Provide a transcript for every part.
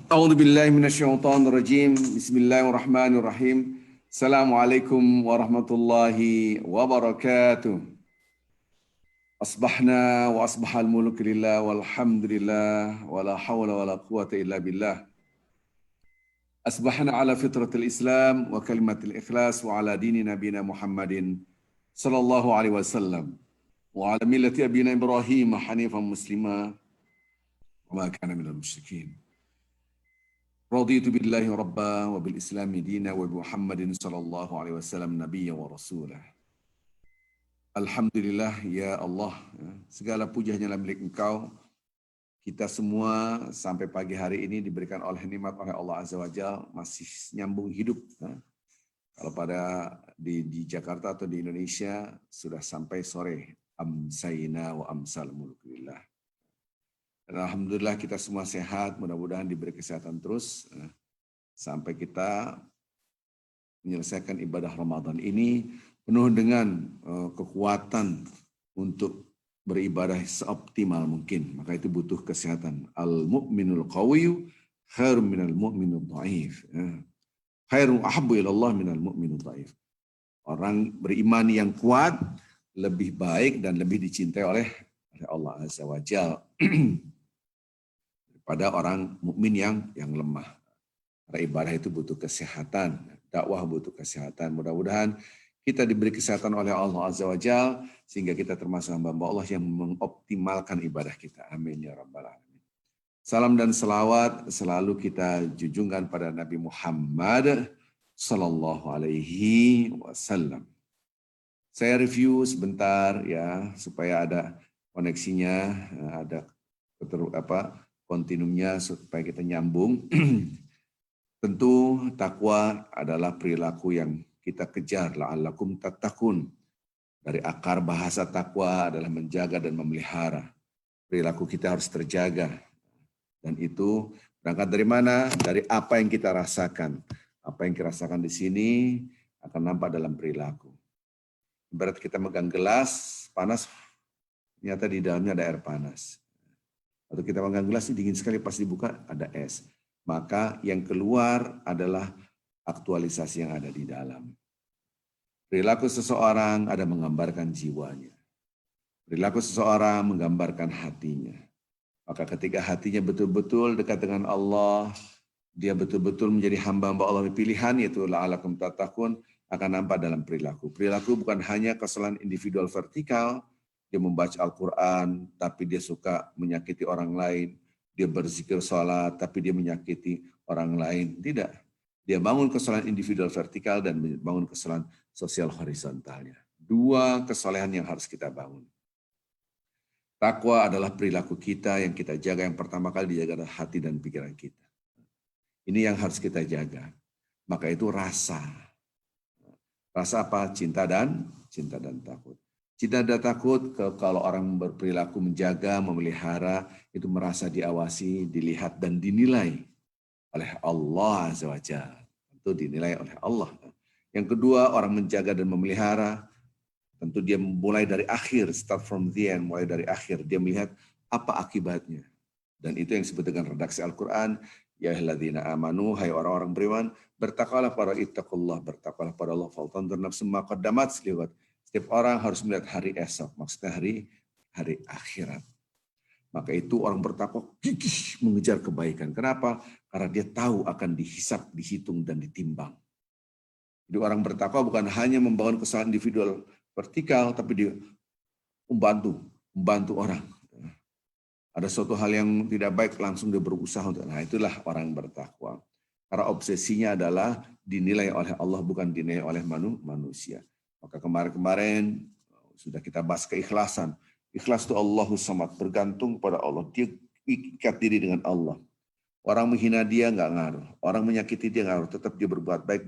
A'udzu billahi minasyaitonir rajim. Bismillahirrahmanirrahim. Assalamualaikum warahmatullahi wabarakatuh. Asbahna wa asbahal mulku lillah walhamdulillah wala hawla wala quwata illa billah. Asbahna ala fitratil Islam wa kalimatil ikhlas wa ala dini nabiyina Muhammadin sallallahu alaihi wasallam wa ala millati abina Ibrahim hanifan muslima wa ma kana minal musyrikin. Raditu billahi rabba wa bil islami dina wa bi Muhammadin sallallahu alaihi wasallam nabiyya wa rasulah. Alhamdulillah ya Allah, segala puji hanyalah milik Engkau. Kita semua sampai pagi hari ini diberikan oleh nikmat oleh Allah Azza wa Jalla masih nyambung hidup. Kalau pada di Jakarta atau di Indonesia sudah sampai sore, amsayna wa amsal mulkulillah. Dan alhamdulillah kita semua sehat, mudah-mudahan diberi kesehatan terus sampai kita menyelesaikan ibadah Ramadan ini penuh dengan kekuatan untuk beribadah seoptimal mungkin. Maka itu butuh kesehatan. Al-mu'minul qawiyyu khairun minal mu'minul dhaif. Khairun ahabbu ilallah minal mu'minul dhaif. Orang beriman yang kuat lebih baik dan lebih dicintai oleh Allah Azza wa Jalla pada orang mukmin yang lemah. Karena ibadah itu butuh kesehatan, dakwah butuh kesehatan. Mudah-mudahan kita diberi kesehatan oleh Allah Azza wa Jalla sehingga kita termasuk hamba Allah yang mengoptimalkan ibadah kita. Amin ya rabbal alamin. Salam dan selawat selalu kita junjungkan pada Nabi Muhammad sallallahu alaihi wasallam. Saya review sebentar ya supaya ada koneksinya, ada kontinumnya supaya kita nyambung. Tentu takwa adalah perilaku yang kita kejar, la'allakum tattaqun. Dari akar bahasa takwa adalah menjaga dan memelihara. Perilaku kita harus terjaga. Dan itu berangkat dari mana? Dari apa yang kita rasakan. Apa yang kita rasakan di sini akan nampak dalam perilaku. Ibarat kita megang gelas panas, ternyata di dalamnya ada air panas. Atau kita megang gelas dingin sekali, pas dibuka ada es. Maka yang keluar adalah aktualisasi yang ada di dalam. Perilaku seseorang ada menggambarkan jiwanya. Perilaku seseorang menggambarkan hatinya. Maka ketika hatinya betul-betul dekat dengan Allah, dia betul-betul menjadi hamba-hamba Allah pilihan, yaitu la'alakum tattaqun, akan nampak dalam perilaku. Perilaku bukan hanya kesalahan individual vertikal, dia membaca Al-Quran, tapi dia suka menyakiti orang lain. Dia berzikir sholat, tapi dia menyakiti orang lain. Tidak. Dia bangun kesalahan individual vertikal dan bangun kesalahan sosial horizontalnya. Dua kesalahan yang harus kita bangun. Takwa adalah perilaku kita yang kita jaga. Yang pertama kali dijaga adalah hati dan pikiran kita. Ini yang harus kita jaga. Maka itu rasa. Rasa apa? Cinta dan takut. Cinta dan takut kalau orang berperilaku menjaga, memelihara, itu merasa diawasi, dilihat, dan dinilai oleh Allah Azza wa Jalla. Tentu dinilai oleh Allah. Yang kedua, orang menjaga dan memelihara, tentu dia mulai dari akhir, start from the end, mulai dari akhir. Dia melihat apa akibatnya. Dan itu yang disebut dengan redaksi Al-Quran. Ya ayyuhalladzina amanu, hai orang-orang beriman, bertakwalah pada ittaqullah, bertakwalah pada Allah, faltanzur nafsum ma qaddamat liwat. Setiap orang harus melihat hari esok, maksudnya hari akhirat. Maka itu orang bertakwa gigih mengejar kebaikan. Kenapa? Karena dia tahu akan dihisap, dihitung, dan ditimbang. Jadi orang bertakwa bukan hanya membangun kesalahan individual vertikal, tapi dia membantu orang. Ada suatu hal yang tidak baik, langsung dia berusaha untuk. Nah, itulah orang bertakwa. Karena obsesinya adalah dinilai oleh Allah, bukan dinilai oleh manusia. Maka kemarin sudah kita bahas keikhlasan. Ikhlas itu Allahus Samad, bergantung pada Allah. Dia ikat diri dengan Allah. Orang menghina dia nggak ngaruh. Orang menyakiti dia ngaruh. Tetap dia berbuat baik.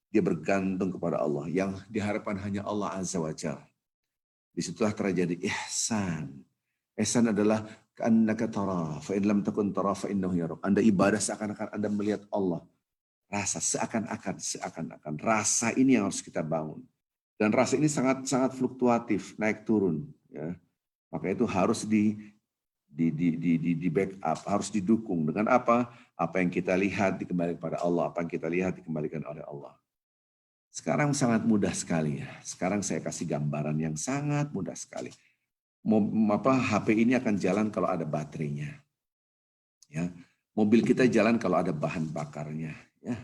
Dia bergantung kepada Allah. Yang diharapkan hanya Allah Azza wa Jalla. Disitulah terjadi ihsan. Ihsan adalah ka'annaka tara, fa in lam takun tara fa innahu yarak. Anda ibadah seakan-akan Anda melihat Allah. Rasa seakan-akan. Rasa ini yang harus kita bangun. Dan rasa ini sangat fluktuatif, naik turun. Ya. Maka itu harus di backup, harus didukung dengan apa? Apa yang kita lihat dikembalikan pada Allah, apa yang kita lihat dikembalikan oleh Allah. Sekarang sangat mudah sekali ya. Sekarang saya kasih gambaran yang sangat mudah sekali. HP ini akan jalan kalau ada baterainya. Ya. Mobil kita jalan kalau ada bahan bakarnya. Ya.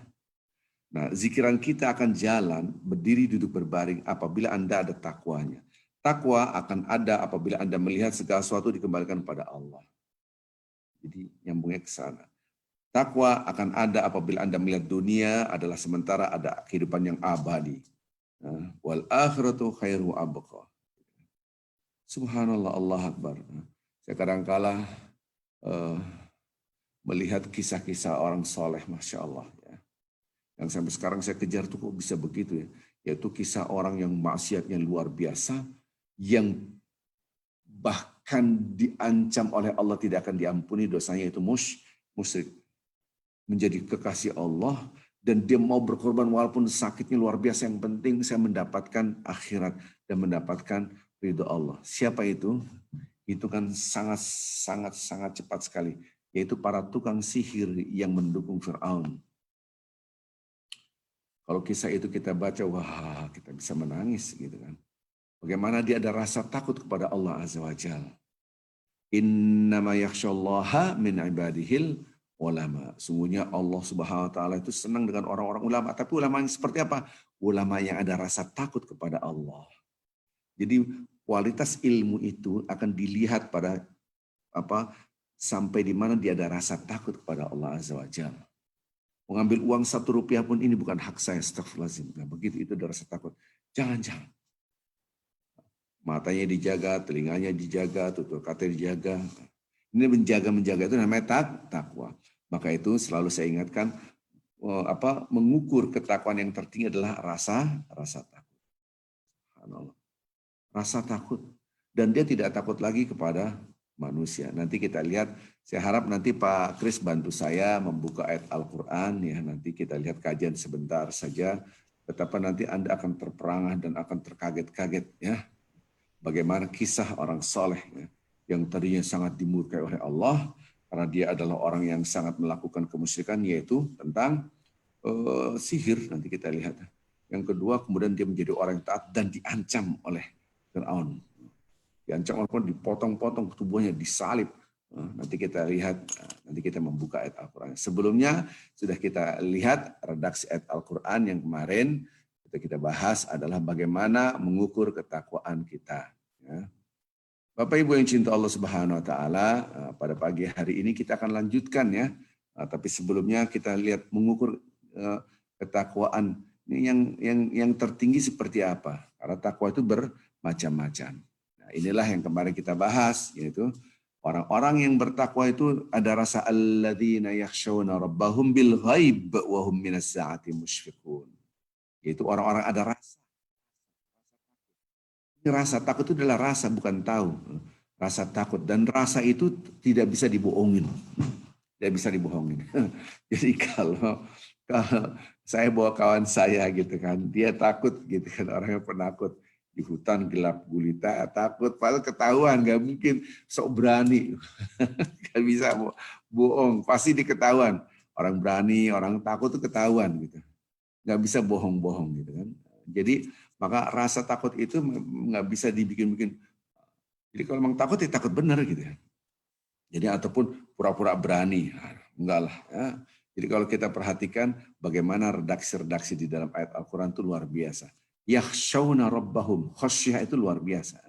Nah, zikiran kita akan jalan, berdiri, duduk, berbaring apabila Anda ada takwanya. Takwa akan ada apabila Anda melihat segala sesuatu dikembalikan pada Allah. Jadi nyambungnya ke sana. Takwa akan ada apabila Anda melihat dunia adalah sementara, ada kehidupan yang abadi. Wal akhiratu khairu abqa. Subhanallah, Allah Akbar. Saya kadang-kala melihat kisah-kisah orang soleh, Masya Allah. Ya. Yang sampai sekarang saya kejar tuh kok bisa begitu ya. Yaitu kisah orang yang maksiatnya luar biasa, yang bahkan diancam oleh Allah tidak akan diampuni dosanya, itu musyrik. Menjadi kekasih Allah, dan dia mau berkorban walaupun sakitnya luar biasa, yang penting saya mendapatkan akhirat dan mendapatkan ridho Allah. Siapa itu? Itu kan sangat cepat sekali, yaitu para tukang sihir yang mendukung Fir'aun. Kalau kisah itu kita baca, wah kita bisa menangis gitu kan. Bagaimana dia ada rasa takut kepada Allah Azza wa Jalla. Innama yakhshallaha min ibadihil ulama. Sungguhnya Allah Subhanahu wa taala itu senang dengan orang-orang ulama. Tapi ulama yang seperti apa? Ulama yang ada rasa takut kepada Allah. Jadi kualitas ilmu itu akan dilihat pada apa? Sampai di mana dia ada rasa takut kepada Allah Azza wa Jalla. Mengambil uang 1 rupiah pun ini bukan hak saya, astagfirullahaladzim. Nah, begitu itu ada rasa takut. Jangan. Matanya dijaga, telinganya dijaga, tutur kata dijaga. Ini menjaga itu namanya takwa. Maka itu selalu saya ingatkan, mengukur ketakwaan yang tertinggi adalah rasa takut. Rasa takut. Dan dia tidak takut lagi kepada manusia. Nanti kita lihat, saya harap nanti Pak Kris bantu saya membuka ayat Al-Quran. Ya, nanti kita lihat kajian sebentar saja. Betapa nanti Anda akan terperangah dan akan terkaget-kaget ya. Bagaimana kisah orang soleh ya, yang tadinya sangat dimurkai oleh Allah karena dia adalah orang yang sangat melakukan kemusyrikan, yaitu tentang sihir. Nanti kita lihat. Yang kedua, kemudian dia menjadi orang yang taat dan diancam oleh Fir'aun. Diancam walaupun dipotong-potong tubuhnya, disalib. Nanti kita lihat, nanti kita membuka ayat Al-Quran. Sebelumnya sudah kita lihat redaksi ayat Al-Quran yang kemarin kita bahas adalah bagaimana mengukur ketakwaan kita. Ya. Bapak Ibu yang cinta Allah Subhanahu Wa Taala, pada pagi hari ini kita akan lanjutkan ya. Tapi sebelumnya kita lihat mengukur ketakwaan ini yang tertinggi seperti apa. Karena takwa itu bermacam-macam. Nah, inilah yang kemarin kita bahas, yaitu orang-orang yang bertakwa itu ada rasa alladzina yakhshawna rabbahum bil ghaib wa hum minas saati musyfiqun. Yaitu orang-orang ada rasa. Rasa takut itu adalah rasa, bukan tahu. Rasa takut, dan rasa itu tidak bisa dibohongin. Tidak bisa dibohongin. Jadi kalau saya bawa kawan saya gitu kan, dia takut gitu kan, orang yang penakut di hutan gelap gulita, takut, padahal ketahuan, nggak mungkin sok berani, nggak bisa bohong, pasti diketahuan. Orang berani, orang takut itu ketahuan gitu. Nggak bisa bohong-bohong gitu kan. Jadi maka rasa takut itu nggak bisa dibikin-bikin. Jadi kalau memang takut ya takut benar gitu ya. Jadi ataupun pura-pura berani, enggak lah. Ya. Jadi kalau kita perhatikan bagaimana redaksi-redaksi di dalam ayat Al-Quran itu luar biasa. Yakhshawna rabbahum, khasyah itu luar biasa.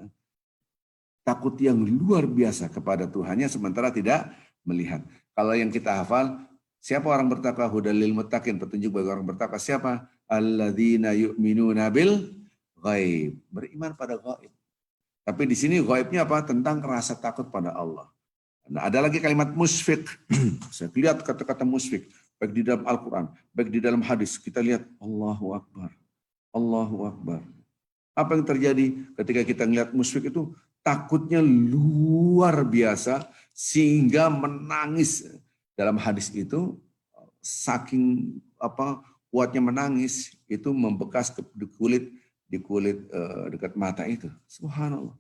Takut yang luar biasa kepada Tuhannya sementara tidak melihat. Kalau yang kita hafal, siapa orang bertakwa? Hudal lil muttaqin, petunjuk bagi orang bertakwa. Siapa? Alladzina yu'minuna bil ghaib. Beriman pada ghaib. Tapi di sini ghaibnya apa? Tentang rasa takut pada Allah. Nah, ada lagi kalimat musfik. Saya lihat kata-kata musfik. Baik di dalam Al-Quran, baik di dalam hadis. Kita lihat Allahu Akbar. Allahu Akbar. Apa yang terjadi ketika kita melihat musfik itu? Takutnya luar biasa sehingga menangis. Dalam hadis itu saking kuatnya menangis itu membekas di kulit dekat mata itu. Subhanallah.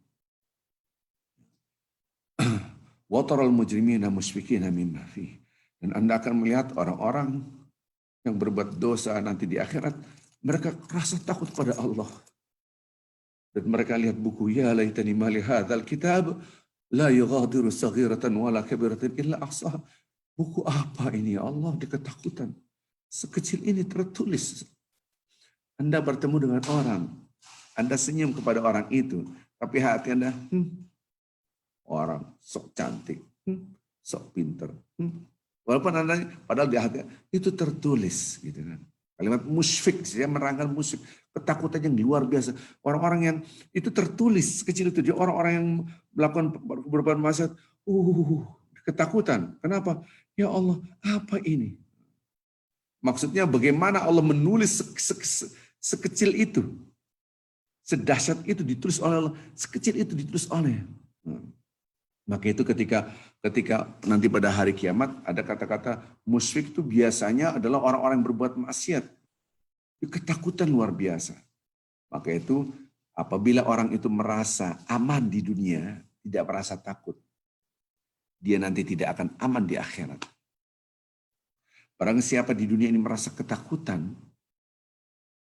Wa taral mujrimina musyfiqina mimma fihi. Dan Anda akan melihat orang-orang yang berbuat dosa nanti di akhirat, mereka rasa takut pada Allah. Dan mereka lihat buku, ya laitani ma li hadzal kitab la yughadiru saghiratan wala kabiratan illa ahsaha. Buku apa ini ya Allah, di ketakutan. Sekecil ini tertulis. Anda bertemu dengan orang, Anda senyum kepada orang itu, tapi hati Anda, orang sok cantik, sok pinter. Walaupun Anda, padahal di hati itu tertulis, gitu kan. Kalimat musyfik, saya merangkal musyfik, ketakutan yang luar biasa. Orang-orang yang itu tertulis kecil itu, dia orang-orang yang melakukan berbuat maksiat, ketakutan. Kenapa? Ya Allah, apa ini? Maksudnya bagaimana Allah menulis sekecil itu, sedahsyat itu ditulis oleh Allah, sekecil itu ditulis oleh. Maka itu ketika nanti pada hari kiamat ada kata-kata musyrik itu biasanya adalah orang-orang yang berbuat maksiat. Ketakutan luar biasa. Maka itu apabila orang itu merasa aman di dunia, tidak merasa takut, dia nanti tidak akan aman di akhirat. Barang siapa di dunia ini merasa ketakutan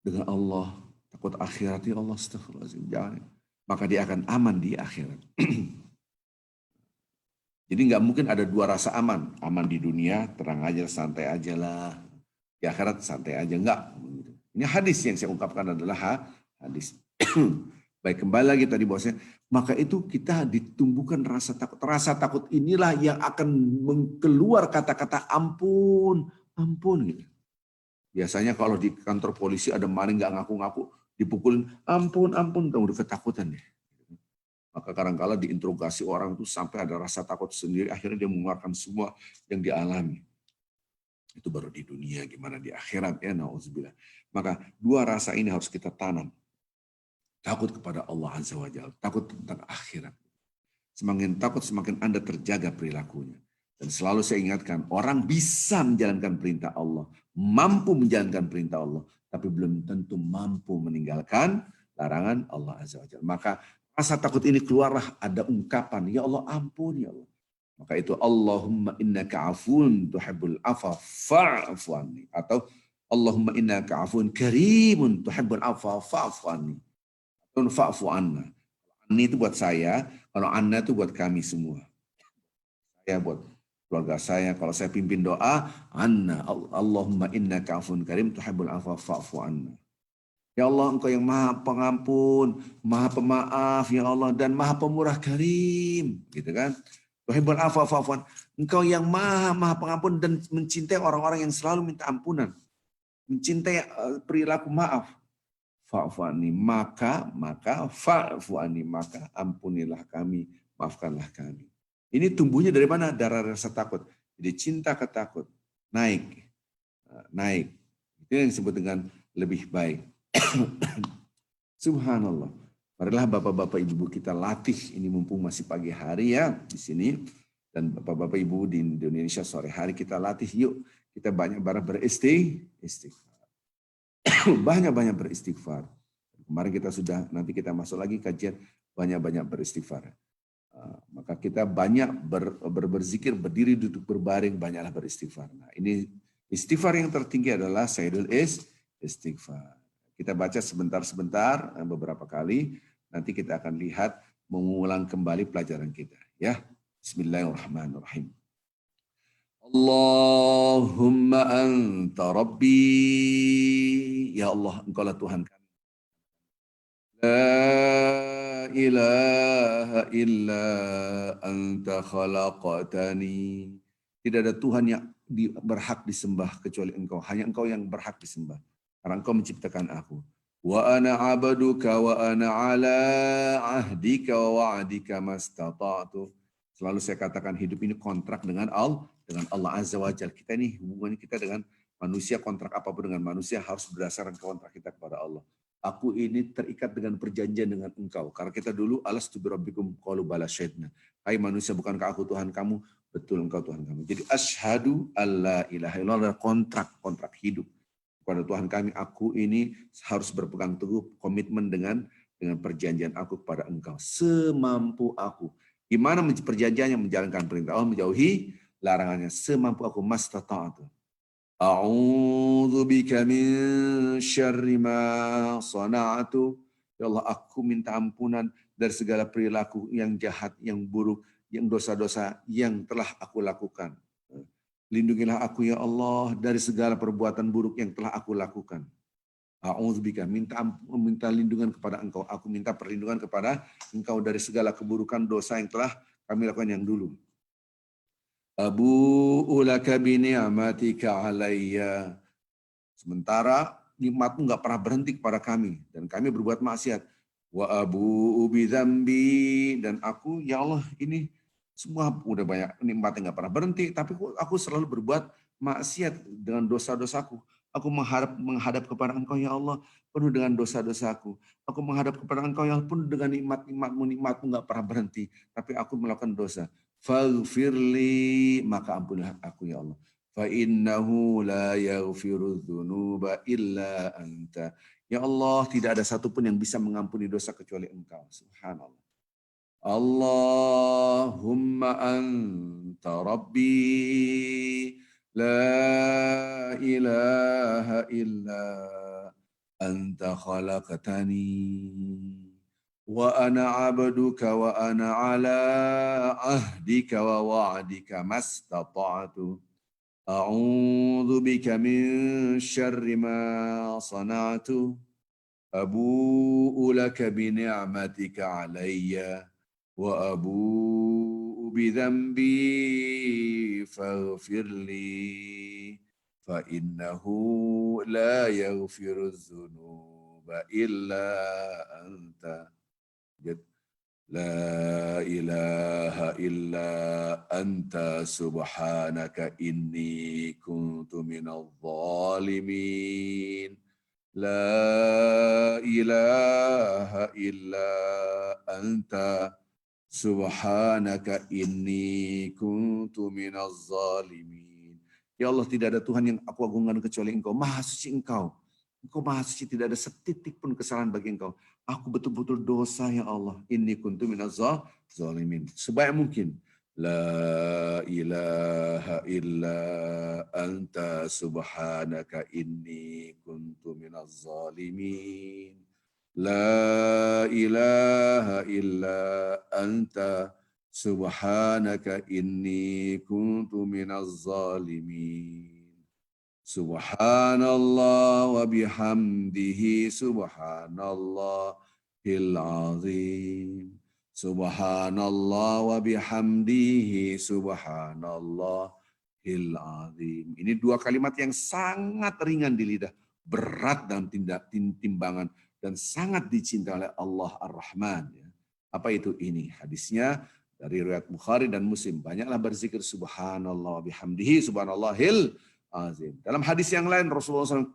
dengan Allah, takut akhirat, ya Allah, astagfirullahaladzim, jangan. Maka dia akan aman di akhirat. Jadi nggak mungkin ada dua rasa aman. Aman di dunia, terang aja, santai aja lah. Di akhirat santai aja, enggak. Ini hadis yang saya ungkapkan adalah hadis. Baik, kembali lagi tadi bosnya. Maka itu kita ditumbuhkan rasa takut. Rasa takut inilah yang akan keluar kata-kata ampun, ampun gitu. Biasanya kalau di kantor polisi ada maling nggak ngaku-ngaku, dipukulin, ampun, ampun, udah ketakutan deh. Maka kadang-kala diinterogasi orang itu sampai ada rasa takut sendiri, akhirnya dia mengeluarkan semua yang dialami. Itu baru di dunia, gimana di akhirat ya, na'udzubillah. Maka dua rasa ini harus kita tanam. Takut kepada Allah Azza wa Jalla, takut tentang akhirat. Semakin takut, semakin Anda terjaga perilakunya. Dan selalu saya ingatkan, orang bisa menjalankan perintah Allah, mampu menjalankan perintah Allah, tapi belum tentu mampu meninggalkan larangan Allah Azza wa Jalla. Maka rasa takut ini keluarlah, ada ungkapan, ya Allah ampun ya Allah. Maka itu Allahumma innaka afun tuhibbul afa fa'fu anni. Atau Allahumma innaka afun karimun tuhibbul afa fa'fu anni. Atau fa'fu anna. Anni itu buat saya, kalau anna itu buat kami semua. Saya buat keluarga saya, kalau saya pimpin doa, anna Allahumma innaka afun karim tuhibbul afa fa'fu anna. Ya Allah, Engkau yang maha pengampun, maha pemaaf, ya Allah, dan maha pemurah karim. Gitu kan. Tuhibbul afa fa'fu anna. Engkau yang maha pengampun dan mencintai orang-orang yang selalu minta ampunan. Mencintai perilaku maaf. Fa'fu anni, maka fa'fu anni, maka ampunilah kami, maafkanlah kami. Ini tumbuhnya dari mana? Dari rasa takut. Jadi cinta ke takut. Naik. Itu yang disebut dengan lebih baik. Subhanallah. Marilah bapak-bapak ibu kita latih. Ini mumpung masih pagi hari ya di sini. Dan bapak-bapak ibu di Indonesia sore hari kita latih. Yuk kita banyak-banyak beristighfar. Banyak-banyak beristighfar. Kemarin kita sudah, nanti kita masuk lagi kajian banyak-banyak beristighfar. Maka kita banyak berzikir, berdiri, duduk, berbaring, banyaklah beristighfar. Nah, ini istighfar yang tertinggi adalah Sayyidul Istighfar. Kita baca sebentar-sebentar, beberapa kali, nanti kita akan lihat, mengulang kembali pelajaran kita. Ya, Bismillahirrahmanirrahim. Allahumma anta Rabbi. Ya Allah, Engkaulah Tuhan kami. La ilaha illa anta khalaqatani. Tidak ada Tuhan yang berhak disembah kecuali Engkau. Hanya Engkau yang berhak disembah. Karena Engkau menciptakan aku. Wa ana abaduka wa ana ala ahdika wa wa'dika mastata'tu. Selalu saya katakan hidup ini kontrak dengan Allah Azza wa Jalla. Kita ini hubungan kita dengan manusia, kontrak apapun dengan manusia harus berdasarkan kontrak kita kepada Allah. Aku ini terikat dengan perjanjian dengan engkau. Karena kita dulu alastu birabbikum qalu bala syahidna. Hai manusia, bukankah aku Tuhan kamu? Betul, engkau Tuhan kami. Jadi asyhadu alla ilaha illallah, kontrak hidup kepada Tuhan kami. Aku ini harus berpegang teguh komitmen dengan perjanjian aku kepada engkau semampu aku. Gimana perjanjiannya? Menjalankan perintah Allah, menjauhi larangannya semampu aku, mastata'tu. A'udzu bika min syarri ma sana'tu. Ya Allah, aku minta ampunan dari segala perilaku yang jahat, yang buruk, yang dosa-dosa yang telah aku lakukan. Lindungilah aku ya Allah dari segala perbuatan buruk yang telah aku lakukan. A'udzubika, minta lindungan kepada Engkau. Aku minta perlindungan kepada Engkau dari segala keburukan dosa yang telah kami lakukan yang dulu. Abu'u laka bi ni'matika alayya. Sementara nikmatmu nggak pernah berhenti kepada kami dan kami berbuat maksiat. Wa abu'u bi dzambi, dan aku ya Allah ini semua udah banyak nikmatnya nggak pernah berhenti, tapi aku selalu berbuat maksiat dengan dosa-dosaku. Aku menghadap kepada Engkau ya Allah penuh dengan dosa-dosaku. Aku menghadap kepada Engkau ya Allah penuh dengan nikmatmu nggak pernah berhenti, tapi aku melakukan dosa. Faghfirli, maka ampunilah aku ya Allah. Fa innahu la yaghfiru dzunuba illa anta. Ya Allah, tidak ada satupun yang bisa mengampuni dosa kecuali Engkau. Subhanallah. Allahumma anta rabbi la ilaha illa anta khalaqtani wa ana abduka wa ana ala ahdika wa wa'dika mastata'tu. A'udzu bika min syarri ma sana'tu. Abu'u laka bi ni'matika 'alayya wa abu'u bi dzambi faghfir li fa innahu la yaghfiru dzunuba illa anta. La ilaha illa anta subhanaka inni kuntu minadh dhalimin. La ilaha illa anta subhanaka inni kuntu minadh dhalimin. Ya Allah, tidak ada Tuhan yang aku agungkan kecuali Engkau. Maha suci Engkau. Engkau maha suci, tidak ada setitik pun kesalahan bagi Engkau. Aku betul-betul dosa ya Allah. Inni kuntu minadh zalimin. Sebaik mungkin. La ilaha illa anta subhanaka inni kuntu minadh zalimin. La ilaha illa anta subhanaka inni kuntu minadh zalimin. Subhanallah wa bihamdihi subhanallahil azim. Subhanallah wa bihamdihi subhanallahil azim. Ini dua kalimat yang sangat ringan di lidah, berat dalam timbangan, dan sangat dicintai oleh Allah Ar-Rahman. Apa itu ini? Hadisnya dari riwayat Bukhari dan Muslim. Banyaklah berzikir subhanallah wa bihamdihi subhanallahil azim. Dalam hadis yang lain Rasulullah SAW,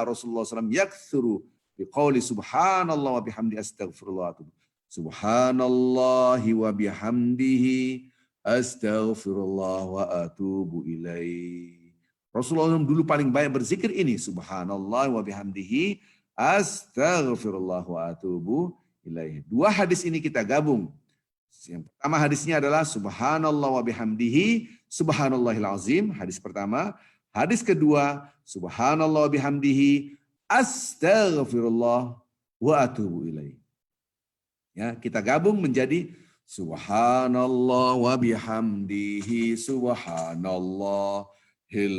Rasulullah SAW yakthuru biqauli subhanallah wa bihamdi astaghfirullah. Subhanallahi wa bihamdihi astaghfirullah wa atubu ilaih. Rasulullah SAW dulu paling banyak berzikir ini, subhanallah wa bihamdihi astaghfirullah wa atubu ilaih. Dua hadis ini kita gabung. Yang pertama hadisnya adalah subhanallah wa bihamdihi subhanallahil azim, hadis pertama. Hadis kedua, subhanallah bihamdihi astaghfirullah wa atubu ilaih. Ya, kita gabung menjadi subhanallah wa bihamdihi subhanallahil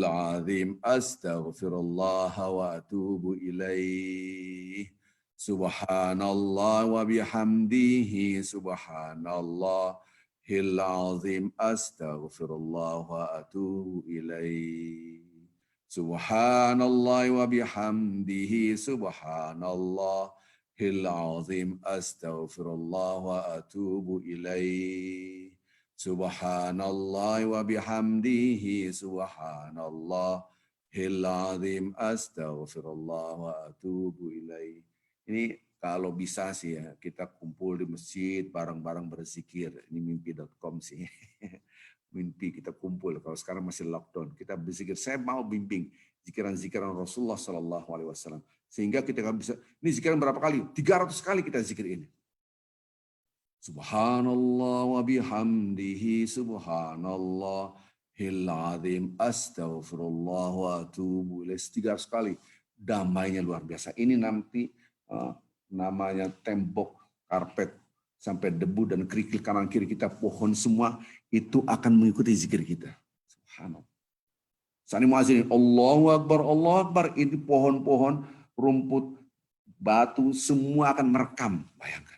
azim astaghfirullah wa atubu ilaih. Subhanallah wa bihamdihi subhanallahil azim astaghfirullah wa atubu ilaih. Subhanallah wa bihamdihi subhanallahil azim astaghfirullah wa atubu ilaih. Subhanallah wa bihamdihi subhanallahil azim astaghfirullah wa atubu ilaih. Ini kalau bisa sih ya, kita kumpul di masjid bareng-bareng berzikir. Ini mimpi.com sih. Mimpi kita kumpul. Kalau sekarang masih lockdown, kita berzikir. Saya mau bimbing zikiran-zikiran Rasulullah SAW. Sehingga kita bisa, ini zikiran berapa kali? 300 kali kita zikir ini. Subhanallah wa bihamdihi subhanallahil azim astaghfirullah wa atubu ilaih. 300 kali. Damainya luar biasa. Ini nanti namanya tembok, karpet, sampai debu dan kerikil kanan kiri kita, pohon semua itu akan mengikuti zikir kita. Subhanallah. Sani muazin, Allahu Akbar, ini pohon-pohon, rumput, batu, semua akan merekam. Bayangkan.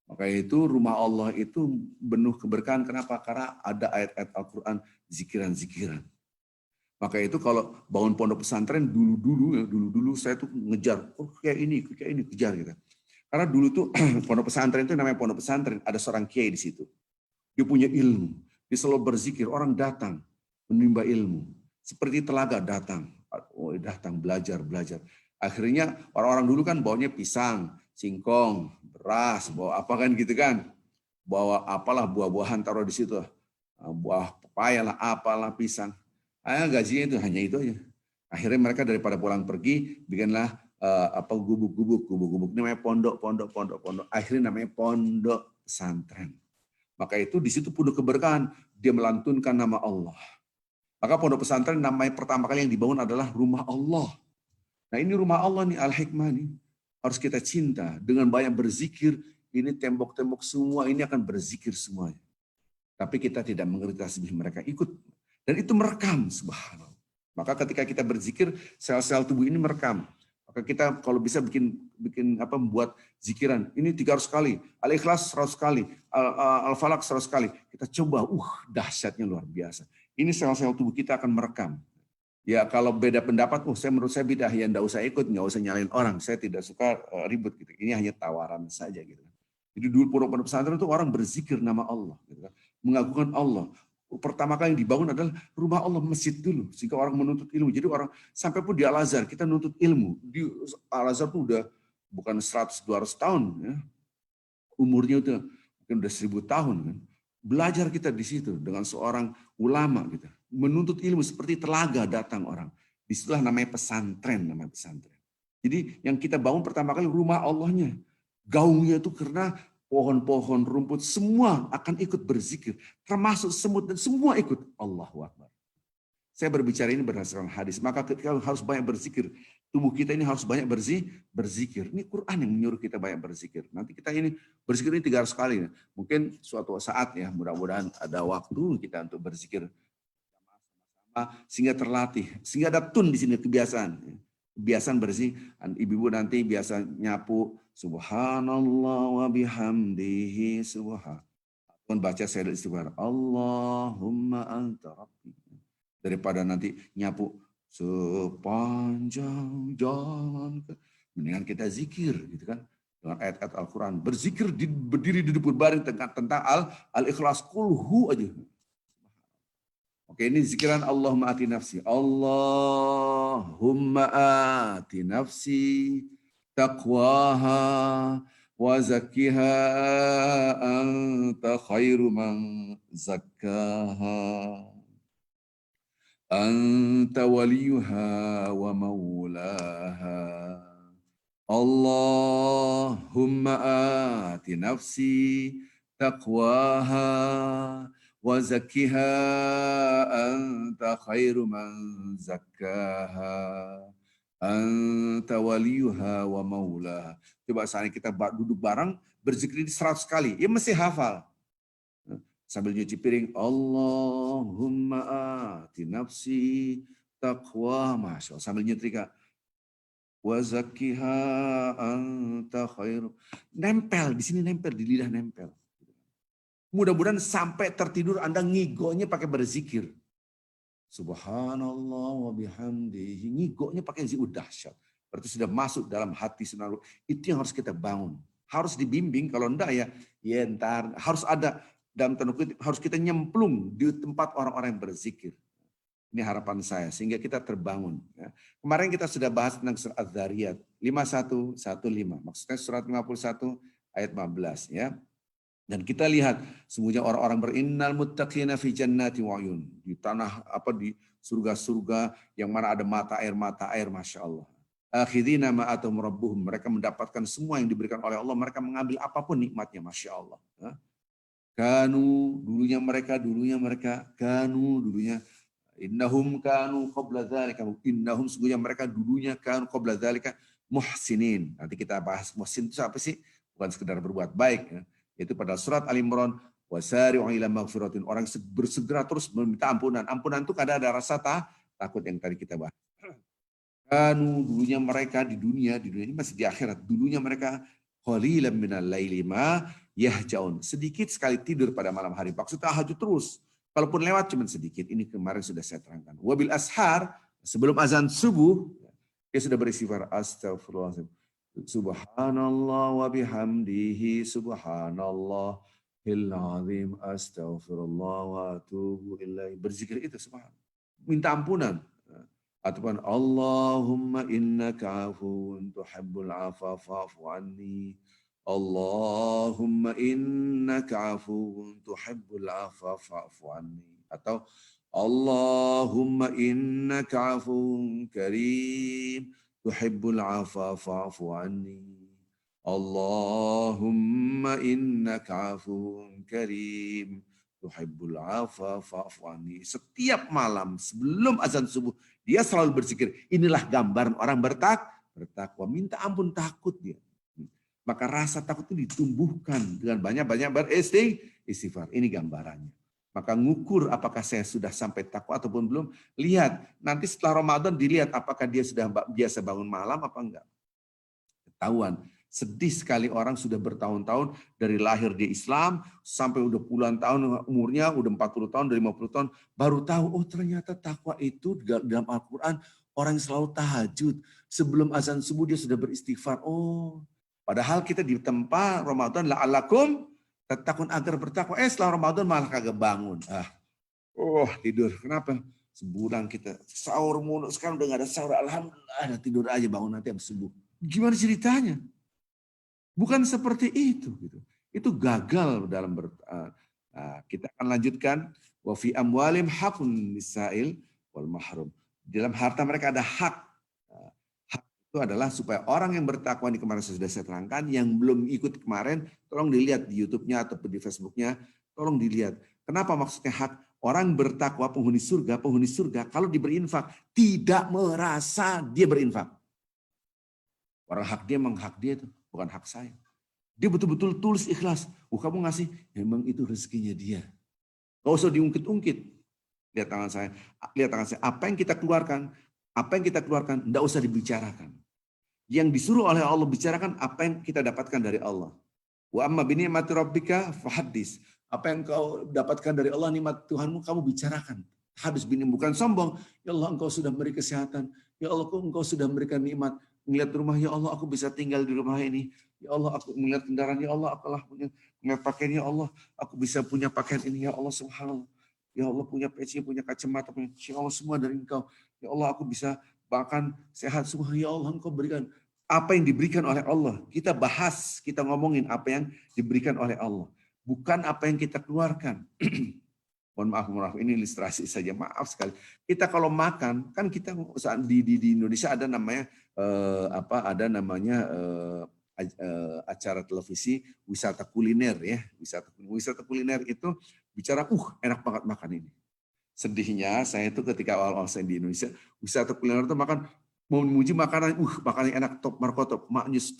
Maka itu rumah Allah itu penuh keberkahan. Kenapa? Karena ada ayat-ayat Al-Quran, zikiran-zikiran. Maka itu kalau bangun pondok pesantren dulu saya tuh ngejar, kayak ini, kejar gitu. Karena dulu tuh pondok pesantren itu namanya pondok pesantren, ada seorang kiai di situ. Dia punya ilmu, dia selalu berzikir, orang datang menimba ilmu. Seperti telaga datang, belajar. Akhirnya orang-orang dulu kan bawanya pisang, singkong, beras, bawa apa kan gitu kan. Bawa apalah buah-buahan taruh di situ. Buah pepaya lah, apalah pisang. Gajinya itu hanya itu aja. Akhirnya mereka daripada pulang pergi, bikinlah gubuk-gubuk namanya pondok. Akhirnya namanya pondok pesantren. Maka itu di situ penuh keberkahan, dia melantunkan nama Allah. Maka pondok pesantren namanya pertama kali yang dibangun adalah rumah Allah. Nah ini rumah Allah nih, Al-Hikmah nih. Harus kita cinta. Dengan banyak berzikir, ini tembok-tembok semua ini akan berzikir semuanya. Tapi kita tidak mengerti tasbih, mereka ikut. Dan itu merekam, subhanallah. Maka ketika kita berzikir, sel-sel tubuh ini merekam. Maka kita kalau bisa membuat zikiran. Ini 300 kali, Al-Ikhlas 100 kali, Al-Falaq 100 kali. Kita coba, dahsyatnya luar biasa. Ini sel-sel tubuh kita akan merekam. Ya kalau beda pendapat, menurut saya bidah, ya enggak usah ikut, enggak usah nyalain orang. Saya tidak suka ribut gitu. Ini hanya tawaran saja gitu. Jadi dulu pondok pesantren itu orang berzikir nama Allah, gitu kan. Mengagungkan Allah. Pertama kali yang dibangun adalah rumah Allah, masjid dulu, sehingga orang menuntut ilmu. Jadi orang sampai pun di Al-Azhar kita nuntut ilmu. Di Al-Azhar itu udah bukan 100-200 tahun, ya. Umurnya itu mungkin udah 1000 tahun kan. Belajar kita di situ dengan seorang ulama gitu. Menuntut ilmu seperti telaga datang orang. Disitulah namanya pesantren, Jadi yang kita bangun pertama kali rumah Allahnya. Gaungnya itu karena pohon-pohon, rumput semua akan ikut berzikir, termasuk semut dan semua ikut Allahu Akbar. Saya berbicara ini berdasarkan hadis. Maka ketika harus banyak berzikir, tubuh kita ini harus banyak berzikir. Ini Quran yang menyuruh kita banyak berzikir. Nanti kita ini berzikir ini 300 kali. Mungkin suatu saat ya, mudah-mudahan ada waktu kita untuk berzikir sehingga terlatih, sehingga ada tun di sini, kebiasaan bersih. Ibu-ibu nanti biasa nyapu subhanallah wa bihamdihi subhan. Baca saya istighfar Allahumma anta rabbi. Daripada nanti nyapu sepanjang jalan, mendingan kita zikir gitu kan, dengan ayat-ayat Al-Quran. Berzikir berdiri di depan baring tentang Al-Ikhlas, kulhu aja. Oke, ini zikiran Allahumma ati nafsi. Allahumma ati nafsi taqwaha wa zakkiha anta khairu man zakkaha. Anta waliyuha wa maulaha. Allahumma ati nafsi taqwaha wa zakkiha anta khairu man zakkaha. Anta waliyuha wa maulaha. Coba saat kita duduk bareng berzikir 100 kali, ya mesti hafal. Sambil nyuci piring, Allahumma ati nafsi taqwa, Masya Allah. Sambil nyetrika, wa zakkiha anta khairu. Nempel, di sini nempel, di lidah nempel. Mudah-mudahan sampai tertidur Anda ngigonya pakai berzikir. Subhanallah wa bihamdihi. Ngigonya pakai zikir, dahsyat. Berarti sudah masuk dalam hati sunnah. Itu yang harus kita bangun. Harus dibimbing, kalau enggak ya ntar harus ada. Dalam tanda kutip, harus kita nyemplung di tempat orang-orang yang berzikir. Ini harapan saya, sehingga kita terbangun. Ya. Kemarin kita sudah bahas tentang surat Az-Zariyat 51:15. Maksudnya surat 51 ayat 15. Ya. Dan kita lihat, semuanya orang-orang berinnal muttaqina fi jannati wa uyun. Di tanah, di surga-surga yang mana ada mata air, Masya Allah. Akhirina ma atum rabbuhum, mereka mendapatkan semua yang diberikan oleh Allah, mereka mengambil apapun nikmatnya, Masya Allah. Dulunya mereka, dulunya, innahum kanu qabla dzalika, innahum sungguhnya mereka dulunya kanu qabla dzalika muhsinin. Nanti kita bahas muhsin itu apa sih? Bukan sekedar berbuat baik. Itu pada surat Al-Imran, wasari'u ila maghfiratin, orang bersegera terus meminta ampunan. Ampunan itu kadang ada rasa takut yang tadi kita bahas. Dulunya mereka di dunia ini masih di akhirat. Dulunya mereka qalilan minal laili ma yahjaun. Sedikit sekali tidur pada malam hari. Maksud tahajud terus. Kalaupun lewat cuma sedikit. Ini kemarin sudah saya terangkan. Wabil ashar, sebelum azan subuh, dia sudah beristighfar. Astagfirullahaladzim. Subhanallah wa bihamdihi subhanallah azim astagfirullah wa atubu ilaih. Berzikir itu subhanallah. Minta ampunan. Ataupun Allahumma innaka afuwun tuhibbul afwa fa'fu anni. Allahumma innaka afuwun tuhibbul afwa fa'fu anni. Atau Allahumma innaka afuwun karim tuhibbul afwa fa'fu anni. Allahumma innaka afuwun karim tuhibbul afwa fa'fu anni. Setiap malam sebelum azan subuh dia selalu berzikir. Inilah gambaran orang bertakwa. Minta ampun, takut dia. Maka rasa takut itu ditumbuhkan dengan banyak-banyak beristighfar. Ini gambarannya. Maka ngukur apakah saya sudah sampai takwa ataupun belum. Lihat, nanti setelah Ramadan dilihat apakah dia sudah biasa bangun malam apa enggak. Ketahuan. Sedih sekali orang sudah bertahun-tahun dari lahir di Islam sampai udah puluhan tahun umurnya, udah 40 tahun, dari 50 tahun, baru tahu, oh ternyata takwa itu dalam Al-Quran orang yang selalu tahajud. Sebelum azan subuh dia sudah beristighfar. Oh, padahal kita di tempat Ramadan, la'alakum tattaqun, agar bertakwa. Setelah Ramadan malah kagak bangun. Tidur. Kenapa? Sebulan kita sahur mulu, sekarang udah gak ada sahur. Alhamdulillah, ada tidur aja, bangun nanti habis subuh. Gimana ceritanya? Bukan seperti itu. Gitu. Itu gagal dalam kita akan lanjutkan. Wa fi amwalim hakun lisail wal mahrum. Dalam harta mereka ada hak. Hak itu adalah supaya orang yang bertakwa, di kemarin sudah saya terangkan, yang belum ikut kemarin, tolong dilihat di YouTube-nya ataupun di Facebook-nya, tolong dilihat. Kenapa maksudnya hak? Orang bertakwa penghuni surga kalau diberi infak tidak merasa dia berinfak. Orang hak dia memang hak dia itu. Bukan hak saya. Dia betul-betul tulus ikhlas. Kamu ngasih, memang itu rezekinya dia. Gak usah diungkit-ungkit. Lihat tangan saya. Apa yang kita keluarkan, enggak usah dibicarakan. Yang disuruh oleh Allah bicarakan apa yang kita dapatkan dari Allah. Wa amma bi ni'mati rabbika fahaddis. Apa yang kau dapatkan dari Allah, nikmat Tuhanmu, kamu bicarakan. Habis bini, bukan sombong. Ya Allah, engkau sudah beri kesehatan. Ya Allah, engkau sudah memberikan nikmat. Melihat rumah, ya Allah aku bisa tinggal di rumah ini. Ya Allah aku melihat kendaraan, ya Allah aku lah punya melihat pakaian, ya Allah aku bisa punya pakaian ini, ya Allah subhanallah. Ya Allah punya peci, punya kacamata, punya, ya Allah semua dari Engkau. Ya Allah aku bisa bahkan sehat semua, ya Allah Engkau berikan. Apa yang diberikan oleh Allah. Kita bahas, kita ngomongin apa yang diberikan oleh Allah. Bukan apa yang kita keluarkan. Mohon maaf, ini ilustrasi saja, maaf sekali. Kita kalau makan, kan kita di Indonesia ada namanya acara televisi wisata kuliner ya. Wisata kuliner itu bicara, enak banget makan ini. Sedihnya saya itu ketika awal-awal saya di Indonesia, wisata kuliner itu makan, mau memuji makanan, makanan enak, top markotop, maknyus.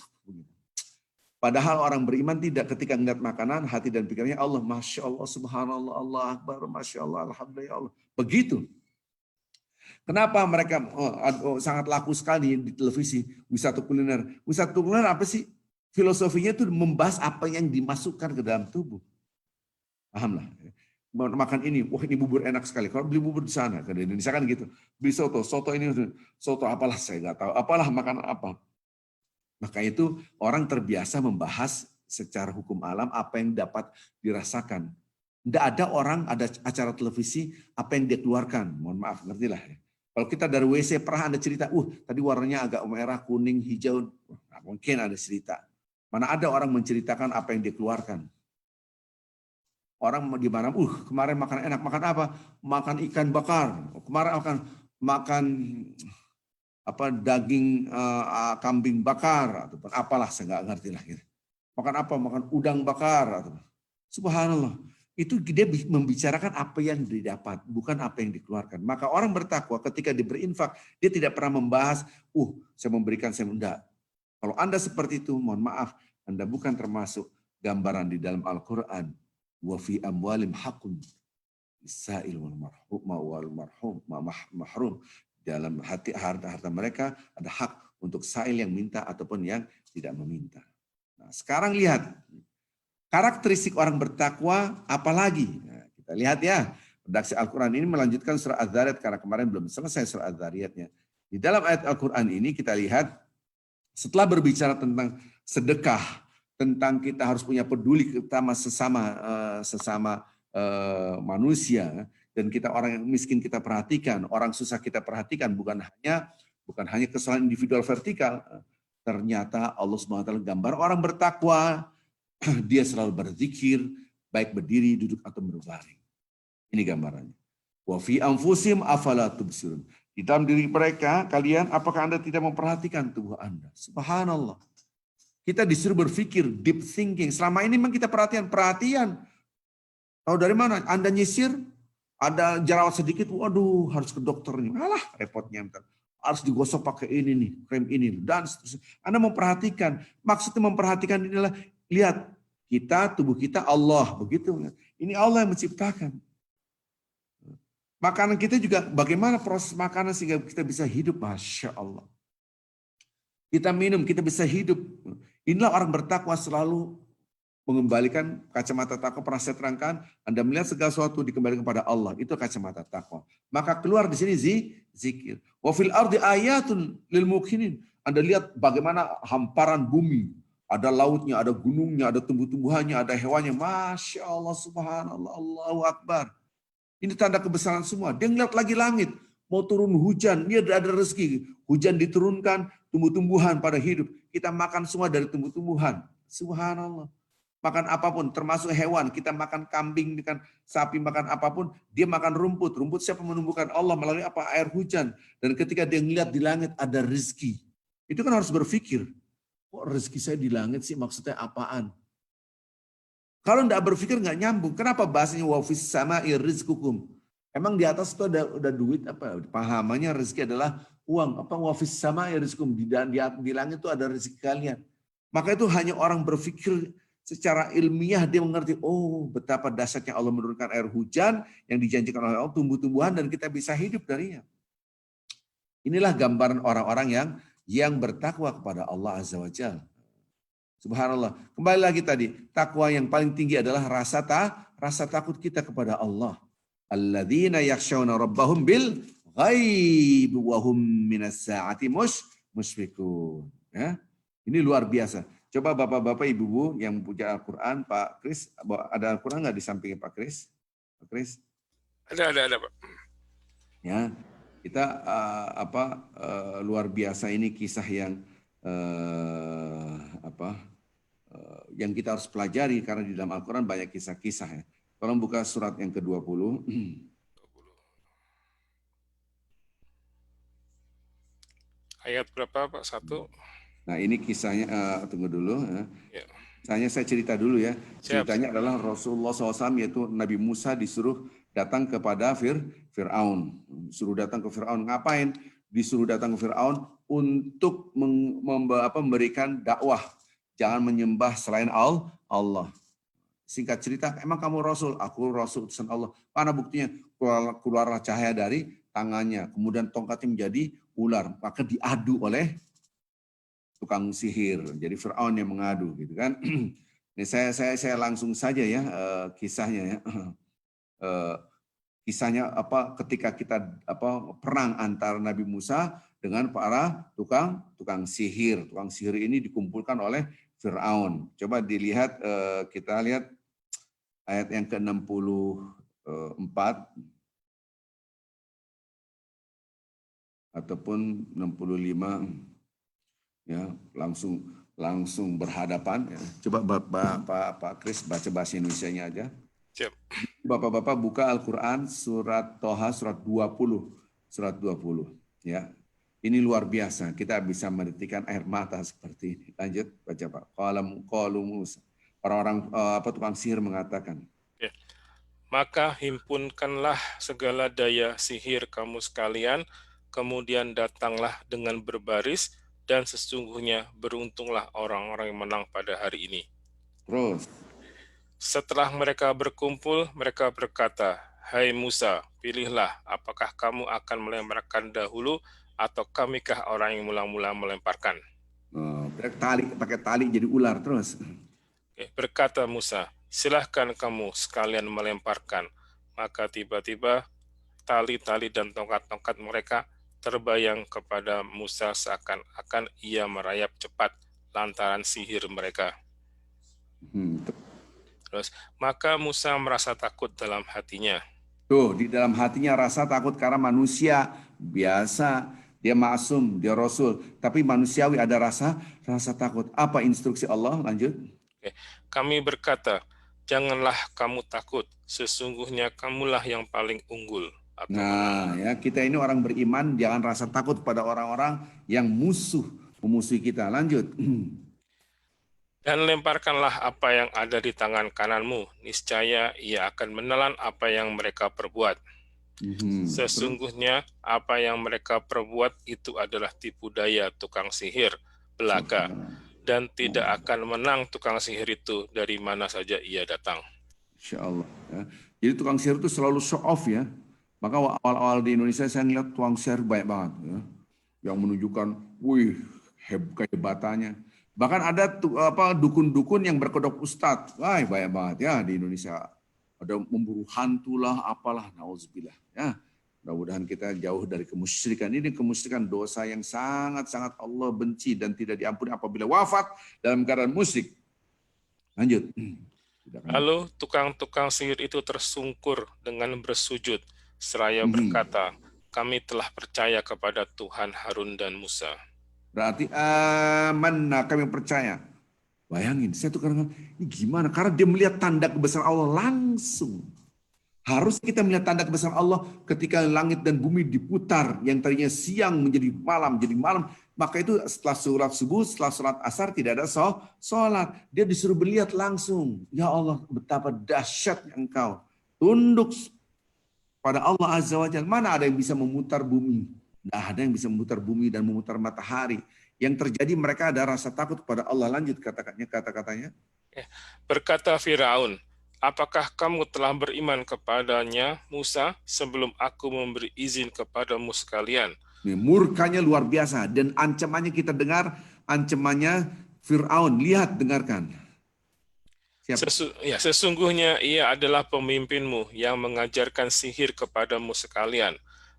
Padahal orang beriman tidak, ketika melihat makanan, hati dan pikirannya Allah, Masya Allah, Subhanallah, Allah Akbar, Masya Allah, Alhamdulillah, Allah. Begitu. Kenapa mereka sangat laku sekali di televisi, wisata kuliner. Wisata kuliner apa sih? Filosofinya itu membahas apa yang dimasukkan ke dalam tubuh. Paham lah. Makan ini, ini bubur enak sekali. Kalau beli bubur di sana, di Indonesia kan gitu. Beli soto ini, soto apalah saya nggak tahu. Apalah makanan apa. Maka itu orang terbiasa membahas secara hukum alam apa yang dapat dirasakan. Tidak ada orang, ada acara televisi, apa yang dia keluarkan. Mohon maaf, ngerti lah. Kalau kita dari WC pernah ada cerita, tadi warnanya agak merah, kuning, hijau. Nah, mungkin ada cerita. Mana ada orang menceritakan apa yang dia keluarkan. Orang di mana, kemarin makan enak, makan apa? Makan ikan bakar. Kemarin makan daging kambing bakar ataupun apalah, saya nggak ngerti lah gitu. Makan apa? Makan udang bakar atau subhanallah. Itu dia membicarakan apa yang didapat, bukan apa yang dikeluarkan. Maka orang bertakwa ketika dia berinfak, dia tidak pernah membahas, saya memberikan, saya enggak. Kalau Anda seperti itu, mohon maaf, Anda bukan termasuk gambaran di dalam Al-Quran. Wa fi amwalim hakun lisa'il wal mahrum. Dalam harta mereka ada hak untuk sa'il yang minta ataupun yang tidak meminta. Nah, sekarang lihat karakteristik orang bertakwa apalagi. Nah, kita lihat ya, redaksi Al-Quran ini melanjutkan surah Az-Zariyat karena kemarin belum selesai surah Az-Zariyatnya. Di dalam ayat Al-Quran ini kita lihat setelah berbicara tentang sedekah, tentang kita harus punya peduli sesama manusia, dan kita orang yang miskin kita perhatikan, orang susah kita perhatikan, bukan hanya kesalahan individual vertikal. Ternyata Allah SWT gambar orang bertakwa, dia selalu berzikir, baik berdiri, duduk atau berbaring. Ini gambarannya. Wa fi anfusihim afala tubsirun. Di dalam diri mereka, kalian, apakah Anda tidak memperhatikan tubuh Anda? Subhanallah. Kita disuruh berpikir, deep thinking. Selama ini memang kita perhatian. Tahu dari mana? Anda nyisir, ada jerawat sedikit, waduh harus ke dokter nih. Alah, repotnya. Harus digosok pakai ini nih, krem ini. Dan seterusnya. Anda memperhatikan. Maksudnya memperhatikan inilah, lihat, tubuh kita Allah. Begitu. Ini Allah yang menciptakan. Makanan kita juga bagaimana proses makanan sehingga kita bisa hidup. Masya Allah. Kita minum, kita bisa hidup. Inilah orang bertakwa selalu mengembalikan kacamata takwa. Pernah saya terangkan, Anda melihat segala sesuatu dikembalikan kepada Allah. Itu kacamata takwa. Maka keluar di sini zikir. Wa fil ardi ayatun lil muqinin. Anda lihat bagaimana hamparan bumi. Ada lautnya, ada gunungnya, ada tumbuh-tumbuhannya, ada hewannya. Masya Allah, subhanallah, Allahu Akbar. Ini tanda kebesaran semua. Dia ngeliat lagi langit. Mau turun hujan, ini ada rezeki. Hujan diturunkan, tumbuh-tumbuhan pada hidup. Kita makan semua dari tumbuh-tumbuhan. Subhanallah. Makan apapun, termasuk hewan. Kita makan kambing, makan sapi, makan apapun. Dia makan rumput. Rumput siapa menumbuhkan? Allah melalui apa? Air hujan. Dan ketika dia ngeliat di langit ada rezeki. Itu kan harus berpikir. Kok rezeki saya di langit sih, maksudnya apaan? Kalau enggak berpikir enggak nyambung. Kenapa bahasanya wa fis sama'i rizqukum? Emang di atas itu ada duit apa? Pahamannya rezeki adalah uang. Apa wa fis sama'i rizqukum? Di langit itu ada rezeki kalian. Maka itu hanya orang berpikir secara ilmiah, dia mengerti, oh betapa dahsyatnya Allah menurunkan air hujan yang dijanjikan oleh Allah, tumbuh-tumbuhan dan kita bisa hidup darinya. Inilah gambaran orang-orang yang bertakwa kepada Allah Azza wa Jalla. Subhanallah. Kembali lagi tadi, takwa yang paling tinggi adalah rasa takut kita kepada Allah. Alladzina yakhshawna rabbahum bil ghaib wa hum minas saati musyfiqun. Ya. Ini luar biasa. Coba bapak-bapak, ibu-ibu yang punya Al-Quran, Pak Kris, ada Al-Quran nggak di samping Pak Kris? Pak Kris? Ada Pak. Ya, kita luar biasa, ini kisah yang yang kita harus pelajari karena di dalam Al-Quran banyak kisah-kisah ya. Tolong buka surat yang ke-20. Ayat berapa Pak? 1. Nah ini kisahnya, tunggu dulu. Ya. Kisahnya saya cerita dulu ya. Ceritanya Siap. adalah Rasulullah SAW, yaitu Nabi Musa disuruh datang kepada Fir'aun. Suruh datang ke Fir'aun. Ngapain? Disuruh datang ke Fir'aun untuk memberikan dakwah. Jangan menyembah selain Allah. Singkat cerita, emang kamu Rasul? Aku Rasul utusan Allah. Mana buktinya? Keluarlah cahaya dari tangannya. Kemudian tongkatnya menjadi ular. Maka diadu oleh tukang sihir. Jadi Fir'aun yang mengadu, gitu kan? Ini saya langsung saja ya kisahnya ya. Kisahnya ketika kita perang antara Nabi Musa dengan para tukang sihir. Tukang sihir ini dikumpulkan oleh Fir'aun. Coba dilihat, kita lihat ayat yang ke-64 ataupun 65 ya, langsung berhadapan ya. Coba Pak Kris baca bahasa Indonesianya aja. Siap. Bapak-bapak buka Al-Quran surat Toha surat 20 ya. Ini luar biasa. Kita bisa menitikkan air mata seperti ini. Lanjut, baca Pak. Qalu Musa. Orang-orang tukang sihir mengatakan. Ya. Maka himpunkanlah segala daya sihir kamu sekalian, kemudian datanglah dengan berbaris, dan sesungguhnya beruntunglah orang-orang yang menang pada hari ini. Terus. Setelah mereka berkumpul, mereka berkata, "Hai Musa, pilihlah apakah kamu akan melemparkan dahulu atau kamikah orang yang mula-mula melemparkan?" Pakai tali jadi ular terus. Berkata Musa, "Silahkan kamu sekalian melemparkan." Maka tiba-tiba tali-tali dan tongkat-tongkat mereka terbayang kepada Musa seakan-akan ia merayap cepat lantaran sihir mereka. Terus, maka Musa merasa takut dalam hatinya. Tuh, di dalam hatinya rasa takut karena manusia biasa, dia maksum, dia rasul, tapi manusiawi ada rasa takut. Apa instruksi Allah? Lanjut. Kami berkata, "Janganlah kamu takut, sesungguhnya kamulah yang paling unggul." Ya, kita ini orang beriman, jangan rasa takut pada orang-orang yang memusuhi kita. Lanjut. Dan lemparkanlah apa yang ada di tangan kananmu, niscaya ia akan menelan apa yang mereka perbuat. Sesungguhnya apa yang mereka perbuat itu adalah tipu daya tukang sihir, belaka, dan tidak akan menang tukang sihir itu dari mana saja ia datang. Insya Allah. Ya. Jadi tukang sihir itu selalu show off ya. Maka awal-awal di Indonesia saya ngeliat tukang sihir banyak banget ya, yang menunjukkan, kehebatannya. Bahkan ada dukun-dukun yang berkedok ustadz, banyak banget ya di Indonesia. Ada memburu hantu lah, apalah, nauzubillah. Ya, mudah-mudahan kita jauh dari kemusyrikan. Ini kemusyrikan dosa yang sangat-sangat Allah benci dan tidak diampuni apabila wafat dalam keadaan musyrik. Lanjut. Lalu tukang-tukang sihir itu tersungkur dengan bersujud, seraya berkata, "Kami telah percaya kepada Tuhan Harun dan Musa." Berarti amanna, kami percaya. Bayangin, saya tuh kadang-kadang, ini gimana? Karena dia melihat tanda kebesaran Allah langsung. Harus kita melihat tanda kebesaran Allah ketika langit dan bumi diputar, yang tadinya siang menjadi malam, maka itu setelah sholat subuh, setelah sholat asar tidak ada sholat. Dia disuruh melihat langsung. Ya Allah, betapa dahsyatnya Engkau. Tunduk pada Allah Azza wa Jalla. Mana ada yang bisa memutar bumi? Tidak ada yang bisa memutar bumi dan memutar matahari. Yang terjadi mereka ada rasa takut kepada Allah. Lanjut kata-katanya. Berkata Firaun, "Apakah kamu telah beriman kepadanya, Musa, sebelum aku memberi izin kepadamu sekalian?" Murkanya luar biasa. Dan ancamannya kita dengar, ancamannya Firaun. Lihat, dengarkan. Sesungguhnya ia adalah pemimpinmu yang mengajarkan sihir kepadamu sekalian.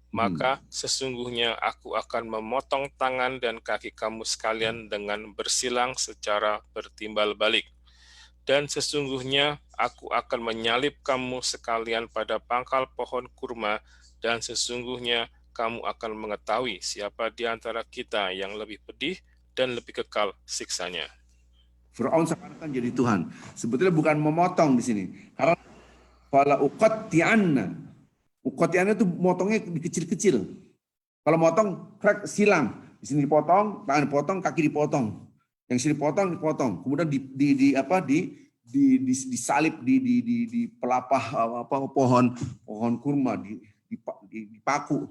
Maka sesungguhnya aku akan memotong tangan dan kaki kamu sekalian dengan bersilang secara bertimbal balik. Dan sesungguhnya aku akan menyalib kamu sekalian pada pangkal pohon kurma, dan sesungguhnya kamu akan mengetahui siapa di antara kita yang lebih pedih dan lebih kekal siksanya. Firaun seakan-akan jadi Tuhan. Sebetulnya bukan memotong di sini. Karena fala uqatti'anna. Uqatti'anna itu motongnya kecil-kecil. Kalau motong, silang. Di sini dipotong, tangan dipotong, kaki dipotong. Yang sini dipotong. Kemudian disalib di pelapah pohon kurma, dipaku.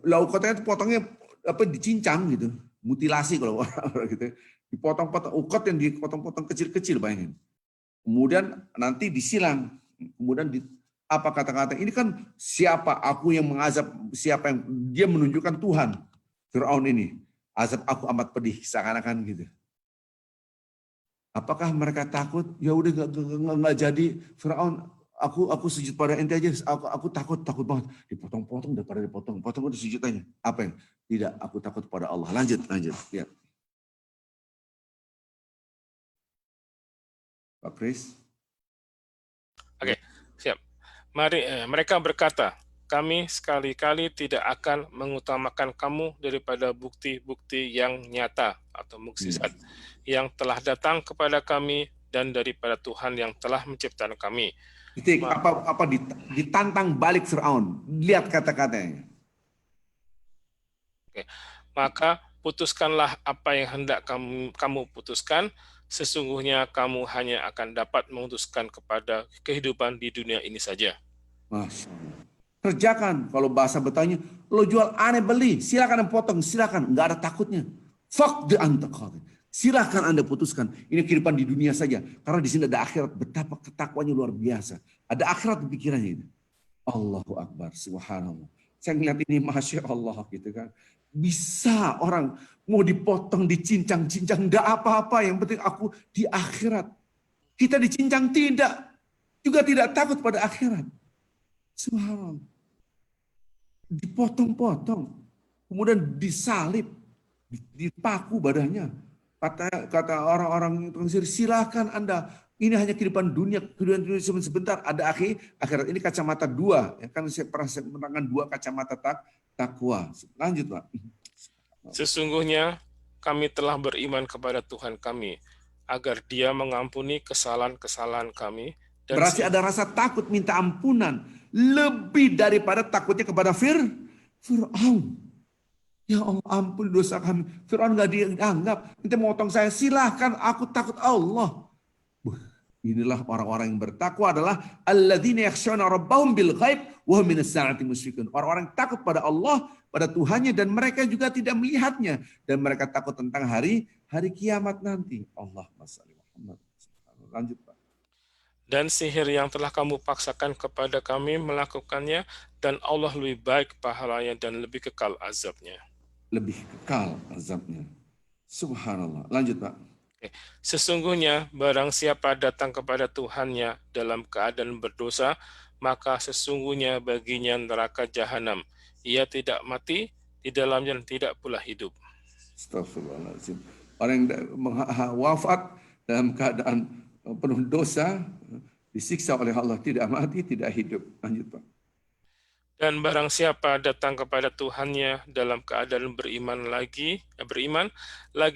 Lalu uqatti'anna itu potongnya dicincang gitu, mutilasi kalau orang gitu. Dipotong-potong, ukat yang dipotong-potong kecil-kecil, bayangin. Kemudian nanti disilang. Kemudian apa kata-kata ini kan siapa aku yang mengazab, siapa yang dia menunjukkan Tuhan. Firaun ini, azab aku amat pedih, seakan-akan gitu. Apakah mereka takut? Ya udah nggak jadi. Firaun, aku sujud pada ente aja. Aku takut banget. Dipotong-potong daripada potong udah sujud aja. Apa yang? Tidak, aku takut pada Allah. Lanjut. Lihat. Pak Kris. Oke, siap. Mereka berkata, "Kami sekali-kali tidak akan mengutamakan kamu daripada bukti-bukti yang nyata atau mukjizat yang telah datang kepada kami dan daripada Tuhan yang telah menciptakan kami." Ditantang balik Firaun. Lihat kata-katanya. Oke. Maka putuskanlah apa yang hendak kamu putuskan. Sesungguhnya kamu hanya akan dapat memutuskan kepada kehidupan di dunia ini saja. Masya Allah. Kerjakan. Kalau bahasa Betanya, lo jual aneh beli. Silakan potong, silakan. Nggak ada takutnya. Fuck the antakal. Silakan Anda putuskan. Ini kehidupan di dunia saja. Karena di sini ada akhirat. Betapa ketakwanya luar biasa. Ada akhirat di pikirannya ini. Allahu Akbar. Subhanallah. Saya ngeliat ini Masya Allah gitu kan. Bisa orang mau dipotong, dicincang-cincang. Nggak apa-apa. Yang penting aku di akhirat. Kita dicincang tidak. Juga tidak takut pada akhirat. Subhanallah. Dipotong-potong. Kemudian disalib. Dipaku badannya. Kata orang-orang tukang sihir, silakan Anda. Ini hanya kehidupan dunia sebentar. Ada akhirat. Ini kacamata dua. Ya kan saya pernah menerangkan dua kacamata takwa. Lanjut Pak. Sesungguhnya kami telah beriman kepada Tuhan kami, agar Dia mengampuni kesalahan-kesalahan kami. Dan berarti ada rasa takut minta ampunan. Lebih daripada takutnya kepada Fir'aun. Ya Allah, ampun dosa kami. Fir'aun nggak dianggap. Nanti motong saya, silahkan. Aku takut Allah. Inilah orang-orang yang bertakwa adalah alladzina yakhshawna rabbahum bil ghaib wa hum minas sa'ati musyrikun. Orang-orang yang takut pada Allah, pada Tuhannya, dan mereka juga tidak melihatnya, dan mereka takut tentang hari kiamat nanti. Allahumma shalli Muhammad. Lanjut Pak. Dan sihir yang telah kamu paksakan kepada kami melakukannya, dan Allah lebih baik pahalanya dan lebih kekal azabnya. Lebih kekal azabnya. Subhanallah. Lanjut Pak. Sesungguhnya barang siapa datang kepada Tuhannya dalam keadaan berdosa, maka sesungguhnya baginya neraka jahanam. Ia tidak mati, di dalamnya tidak pula hidup. Astagfirullahaladzim. Orang yang wafat dalam keadaan penuh dosa, disiksa oleh Allah, tidak mati, tidak hidup. Lanjut Pak. Dan barang siapa datang kepada Tuhannya dalam keadaan beriman lagi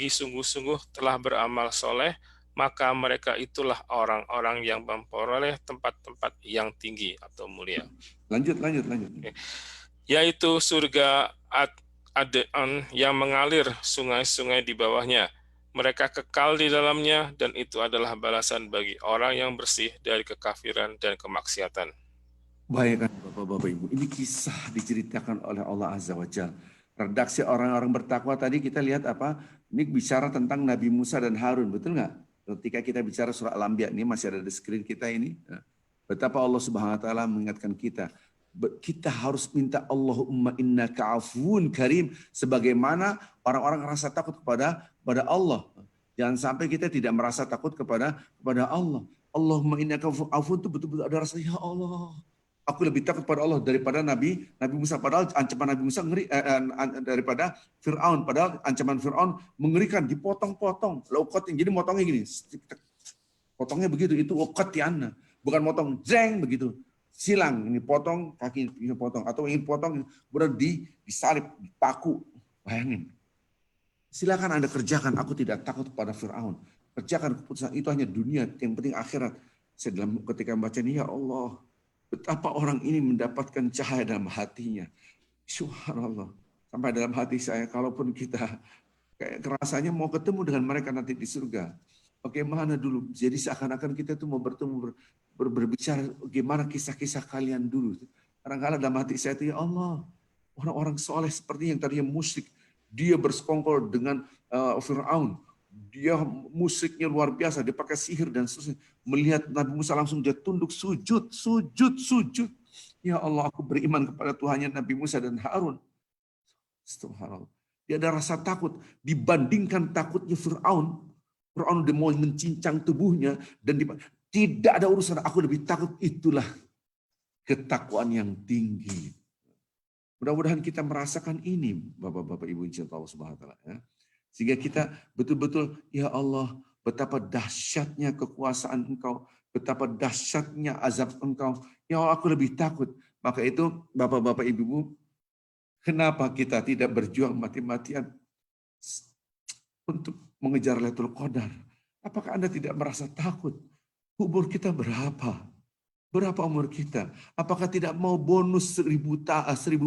sungguh-sungguh telah beramal soleh, maka mereka itulah orang-orang yang memperoleh tempat-tempat yang tinggi atau mulia. Lanjut. Yaitu surga Ad-An yang mengalir sungai-sungai di bawahnya. Mereka kekal di dalamnya, dan itu adalah balasan bagi orang yang bersih dari kekafiran dan kemaksiatan. Bayangkan Bapak-Bapak Ibu, ini kisah diceritakan oleh Allah Azza wa Jalla. Redaksi orang-orang bertakwa tadi kita lihat apa? Ini bicara tentang Nabi Musa dan Harun, betul nggak? Ketika kita bicara surah Al-Anbiya, ini masih ada di screen kita ini. Betapa Allah Subhanahu wa Ta'ala mengingatkan kita. Kita harus minta Allahumma innaka afuwun karim. Sebagaimana orang-orang merasa takut kepada Allah. Jangan sampai kita tidak merasa takut kepada Allah. Allahumma innaka afuwun itu betul-betul ada rasa, ya Allah. Aku lebih takut pada Allah daripada Nabi Musa. Padahal ancaman Nabi Musa ngeri, daripada Fir'aun. Padahal ancaman Fir'aun mengerikan, dipotong-potong. Jadi motongnya gini. Potongnya begitu, itu uqati'anna. Bukan motong, jeng begitu. Silang, ini potong, kaki ini potong. Atau ingin potong, kemudian disalib, dipaku. Bayangin. Silakan Anda kerjakan, aku tidak takut pada Fir'aun. Kerjakan keputusan, itu hanya dunia, yang penting akhirat. Saya ketika membaca ini, ya Allah, betapa orang ini mendapatkan cahaya dalam hatinya. Subhanallah. Sampai dalam hati saya, kalaupun kita kayak rasanya mau ketemu dengan mereka nanti di surga. Bagaimana dulu? Jadi seakan-akan kita itu mau bertemu, berbicara bagaimana kisah-kisah kalian dulu. Kadang-kadang dalam hati saya itu, ya Allah, orang-orang soleh seperti yang tadinya musyrik, dia bersekongkol dengan Fir'aun. Dia musyiknya luar biasa, dia pakai sihir dan seterusnya. Melihat Nabi Musa langsung dia tunduk sujud. Ya Allah, aku beriman kepada Tuhannya Nabi Musa dan Harun. Subhanallah. Dia ada rasa takut dibandingkan takutnya Fir'aun. Fir'aun dia mau mencincang tubuhnya dan tidak ada urusan, aku lebih takut. Itulah ketakwaan yang tinggi. Mudah-mudahan kita merasakan ini, Bapak-bapak Ibu insya Allah Subhanahu wa Ta'ala, ya. Sehingga kita betul-betul, ya Allah, betapa dahsyatnya kekuasaan Engkau, betapa dahsyatnya azab Engkau. Ya Allah, aku lebih takut. Maka itu, Bapak-bapak Ibu, kenapa kita tidak berjuang mati-matian untuk mengejar Lailatul Qadar? Apakah Anda tidak merasa takut? Umur kita berapa? Berapa umur kita? Apakah tidak mau bonus 1000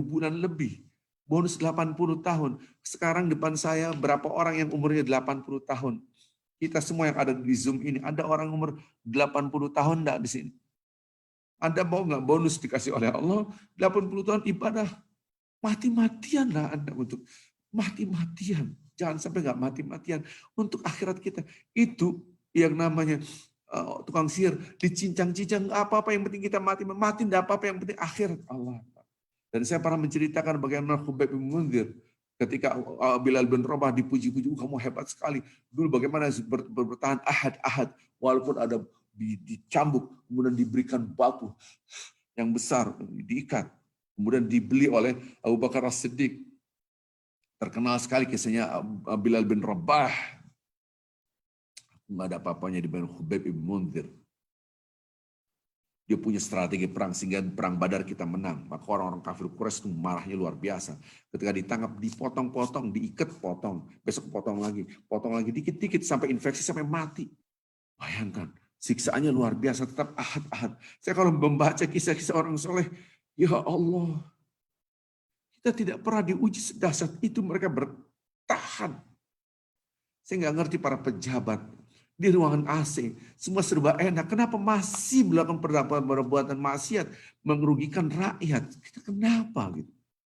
bulan lebih? bonus 80 tahun. Sekarang depan saya berapa orang yang umurnya 80 tahun? Kita semua yang ada di Zoom ini, ada orang umur 80 tahun enggak di sini? Anda mau nggak bonus dikasih oleh Allah 80 tahun ibadah? Mati-matian lah Anda untuk mati-matian. Jangan sampai nggak mati-matian untuk akhirat kita. Itu yang namanya tukang sihir dicincang-cincang apa-apa yang penting kita mati enggak apa-apa yang penting akhirat Allah. Dan saya pernah menceritakan bagaimana Khubayb bin Munzir ketika Bilal bin Rabah dipuji-puji, kamu hebat sekali. Dulu bagaimana bertahan ahad walaupun ada dicambuk, kemudian diberikan batu yang besar, diikat, kemudian dibeli oleh Abu Bakar As-Siddiq. Terkenal sekali kisahnya Bilal bin Rabah. Nggak ada apa-apanya dibanding Khubayb bin Munzir. Dia punya strategi perang sehingga perang Badar kita menang. Maka orang-orang kafir Quraisy itu marahnya luar biasa. Ketika ditangkap, dipotong-potong, diikat, potong. Besok potong lagi dikit-dikit sampai infeksi, sampai mati. Bayangkan, siksaannya luar biasa, tetap ahad. Saya kalau membaca kisah-kisah orang soleh, ya Allah, kita tidak pernah diuji sedahsyat itu, mereka bertahan. Saya nggak ngerti para pejabat, di ruangan AC, semua serba enak. Kenapa masih melakukan perbuatan maksiat, merugikan rakyat? Kita kenapa gitu?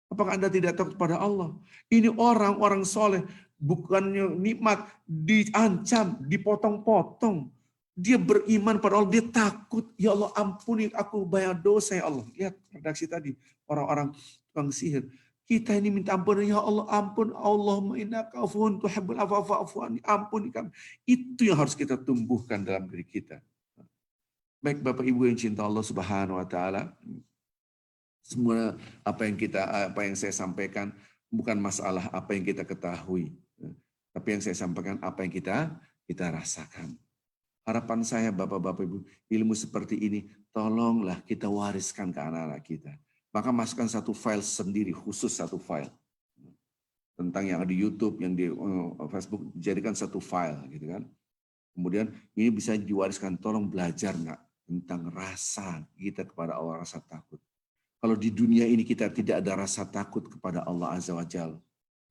Apakah Anda tidak takut pada Allah? Ini orang-orang soleh, bukannya nikmat, diancam, dipotong-potong. Dia beriman pada Allah, dia takut. Ya Allah ampuni aku banyak dosa ya Allah. Lihat redaksi tadi, orang-orang tukang sihir. Kita ini minta ampun, ya Allah ampun, Allahumma innaka afuwun tuhibbul afwa fa'fu anni, ampuni kami. Itu yang harus kita tumbuhkan dalam diri kita. Baik Bapak Ibu yang cinta Allah Subhanahu wa taala, semua apa yang saya sampaikan bukan masalah apa yang kita ketahui, tapi yang saya sampaikan apa yang kita rasakan. Harapan saya Bapak-bapak Ibu, ilmu seperti ini tolonglah kita wariskan ke anak-anak kita. Maka masukkan satu file sendiri, khusus satu file. Tentang yang ada di YouTube, yang di Facebook, jadikan satu file. Gitu kan. Kemudian ini bisa diwariskan, tolong belajar nggak tentang rasa kita kepada Allah, rasa takut. Kalau di dunia ini kita tidak ada rasa takut kepada Allah Azza wa Jalla,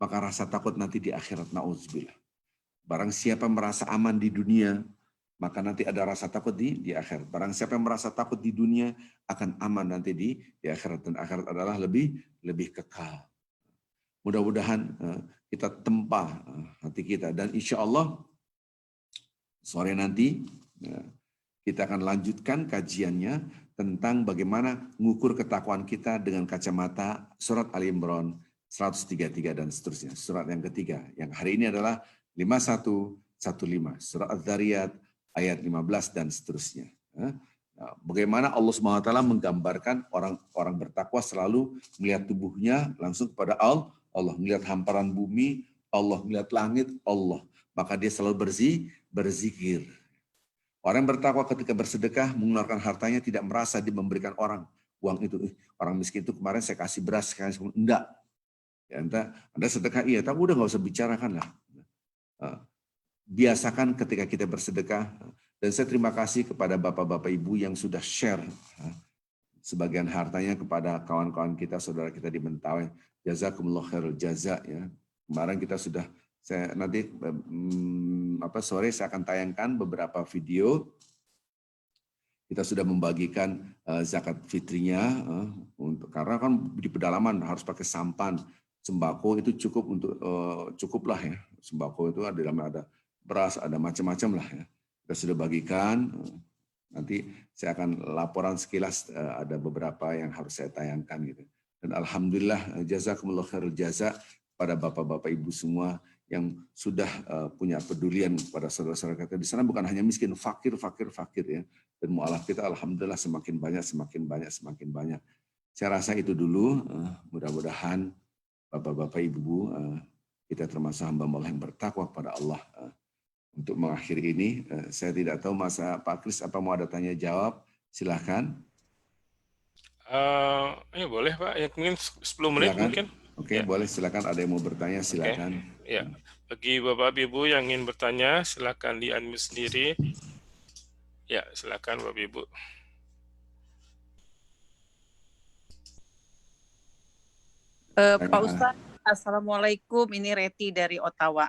maka rasa takut nanti di akhirat, na'udzubillah. Barang siapa merasa aman di dunia, maka nanti ada rasa takut di akhirat. Barang siapa yang merasa takut di dunia akan aman nanti di akhirat, dan akhirat adalah lebih kekal. Mudah-mudahan kita tempah hati kita, dan insya Allah sore nanti kita akan lanjutkan kajiannya tentang bagaimana mengukur ketakwaan kita dengan kacamata surat Ali Imran 133 dan seterusnya. Surat yang ketiga, yang hari ini adalah 5115, surat Az-Zariyat ayat 15 dan seterusnya. Bagaimana Allah SWT menggambarkan orang bertakwa selalu melihat tubuhnya langsung kepada Allah, melihat hamparan bumi, Allah, melihat langit, Allah. Maka dia selalu berzikir. Orang yang bertakwa ketika bersedekah, mengeluarkan hartanya tidak merasa dia memberikan orang uang itu. Orang miskin itu kemarin saya kasih beras, enggak. Ya, Anda sedekah, iya, tapi udah nggak usah bicarakan lah. Biasakan ketika kita bersedekah, dan saya terima kasih kepada bapak-bapak ibu yang sudah share sebagian hartanya kepada kawan-kawan kita, saudara kita di Mentawai. Jazakumullah khairul jaza ya. Kemarin kita sudah, saya nanti sore saya akan tayangkan beberapa video. Kita sudah membagikan zakat fitrinya karena kan di pedalaman harus pakai sampan. Sembako itu cukup untuk cukuplah ya. Sembako itu ada beras, ada macam-macam lah ya. Kita sudah bagikan. Nanti saya akan laporan sekilas, ada beberapa yang harus saya tayangkan gitu. Dan alhamdulillah jazakumullah khairul jaza pada bapak-bapak ibu semua yang sudah punya pedulian kepada saudara-saudara kita di sana, bukan hanya miskin, fakir ya. Dan mu'alaf kita alhamdulillah semakin banyak. Saya rasa itu dulu, mudah-mudahan bapak-bapak ibu kita termasuk hamba Allah yang bertakwa kepada Allah. Untuk mengakhiri ini, saya tidak tahu masa Pak Kris apa mau ada tanya jawab, silahkan. Ya boleh Pak, ya mungkin 10 menit Silakan. mungkin. Oke, ya. Boleh silakan, ada yang mau bertanya silakan. Ya, bagi Bapak Ibu yang ingin bertanya silakan di-unmute sendiri. Ya, silakan Bapak Ibu. Pak Ustadz, Assalamualaikum. Ini Reti dari Ottawa.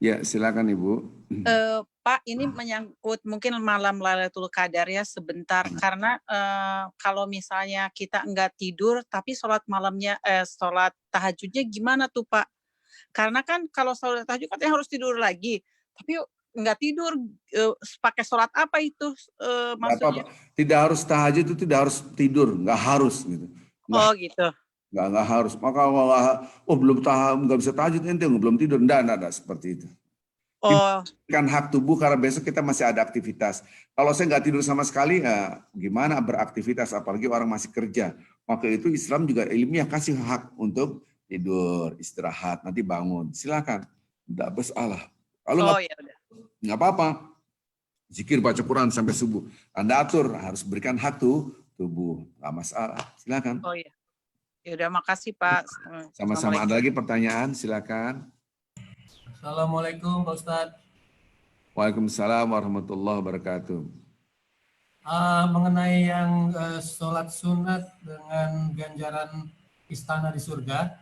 Ya, silakan Ibu. Pak, ini menyangkut mungkin malam Lailatul Qadar ya sebentar, karena kalau misalnya kita enggak tidur tapi sholat malamnya, sholat tahajudnya gimana tuh Pak? Karena kan kalau sholat tahajud katanya harus tidur lagi, tapi enggak tidur, pakai sholat apa itu maksudnya? Tidak harus tahajud itu tidak harus tidur, nggak harus gitu. Oh gitu. Nggak harus. Maka belum nggak bisa tahajud ente belum tidur, enggak seperti itu. Oh. Kan hak tubuh karena besok kita masih ada aktivitas. Kalau saya nggak tidur sama sekali, ya gimana beraktivitas? Apalagi orang masih kerja. Maka itu Islam juga ilmiah kasih hak untuk tidur, istirahat, nanti bangun. Silakan, tidak bersalah. Kalau nggak apa-apa, zikir baca Quran sampai subuh. Anda atur harus berikan hak tubuh, nggak masalah. Silakan. Oh iya. Ya udah, makasih Pak. Sama-sama. Ada lagi pertanyaan? Silakan. Assalamualaikum Pak Ustadz. Waalaikumsalam warahmatullahi wabarakatuh. Mengenai yang sholat sunat dengan ganjaran istana di surga,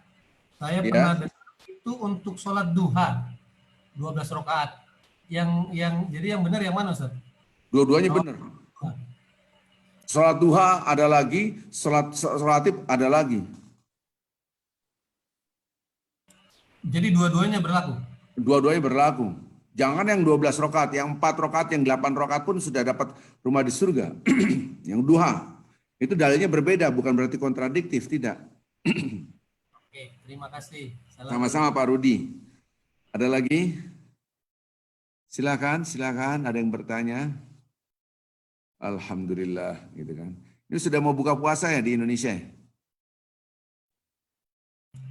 saya pernah dengar itu untuk sholat duha 12 rakaat. Jadi yang benar yang mana Ustadz? Dua-duanya benar. Sholat duha ada lagi, sholat rawatib ada lagi. Jadi dua-duanya berlaku? Dua-duanya berlaku. Jangan yang 12 rakaat, yang 4 rakaat, yang 8 rakaat pun sudah dapat rumah di surga. Yang duha. Itu dalilnya berbeda, bukan berarti kontradiktif, tidak. Oke, terima kasih. Sama-sama Pak Rudi. Ada lagi? Silakan, ada yang bertanya. Alhamdulillah, gitu kan. Ini sudah mau buka puasa ya di Indonesia?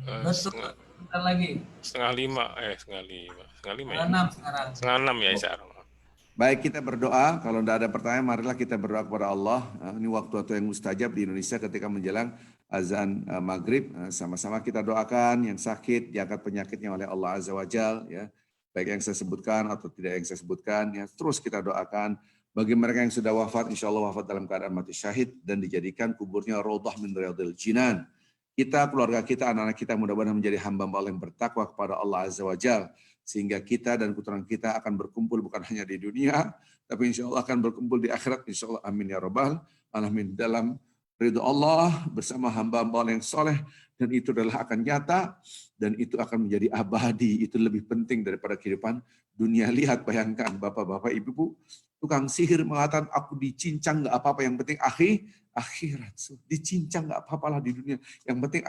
Bentar lagi. Setengah lima ya. Setengah enam ya sekarang. Baik, kita berdoa. Kalau tidak ada pertanyaan, marilah kita berdoa kepada Allah. Ini waktu-waktu yang mustajab di Indonesia ketika menjelang azan maghrib. Sama-sama kita doakan yang sakit, diangkat penyakitnya oleh Allah Azza wa Jal. Ya. Baik yang saya sebutkan atau tidak yang saya sebutkan. Ya. Terus kita doakan. Bagi mereka yang sudah wafat, insya Allah wafat dalam keadaan mati syahid dan dijadikan kuburnya Raudhah min Riyadil Jinan. Kita, keluarga kita, anak-anak kita mudah-mudahan menjadi hamba Allah yang bertakwa kepada Allah Azza wa Jal. Sehingga kita dan keturunan kita akan berkumpul bukan hanya di dunia, tapi insya Allah akan berkumpul di akhirat. Insya Allah, amin ya rabbal alamin. Dalam ridho Allah bersama hamba-hamba Allah yang soleh. Dan itu adalah akan nyata dan itu akan menjadi abadi. Itu lebih penting daripada kehidupan dunia. Lihat, bayangkan bapak-bapak, ibu-ibu, tukang sihir mengatakan aku dicincang nggak apa-apa, yang penting akhirat. Dicincang nggak apa-apalah di dunia, yang penting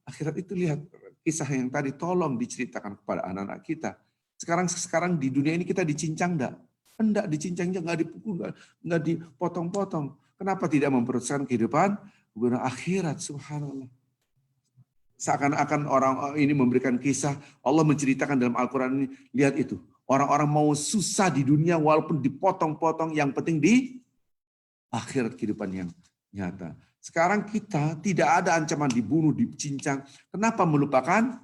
akhirat. Itu lihat kisah yang tadi, tolong diceritakan kepada anak-anak kita. Sekarang di dunia ini kita dicincang enggak dicincang, enggak dipukul, enggak dipotong-potong. Kenapa tidak memperhatikan kehidupan akhirat? Subhanallah. Seakan-akan orang ini memberikan kisah, Allah menceritakan dalam Al-Quran ini, lihat itu. Orang-orang mau susah di dunia walaupun dipotong-potong, yang penting di akhirat kehidupan yang nyata. Sekarang kita tidak ada ancaman dibunuh, dicincang. Kenapa melupakan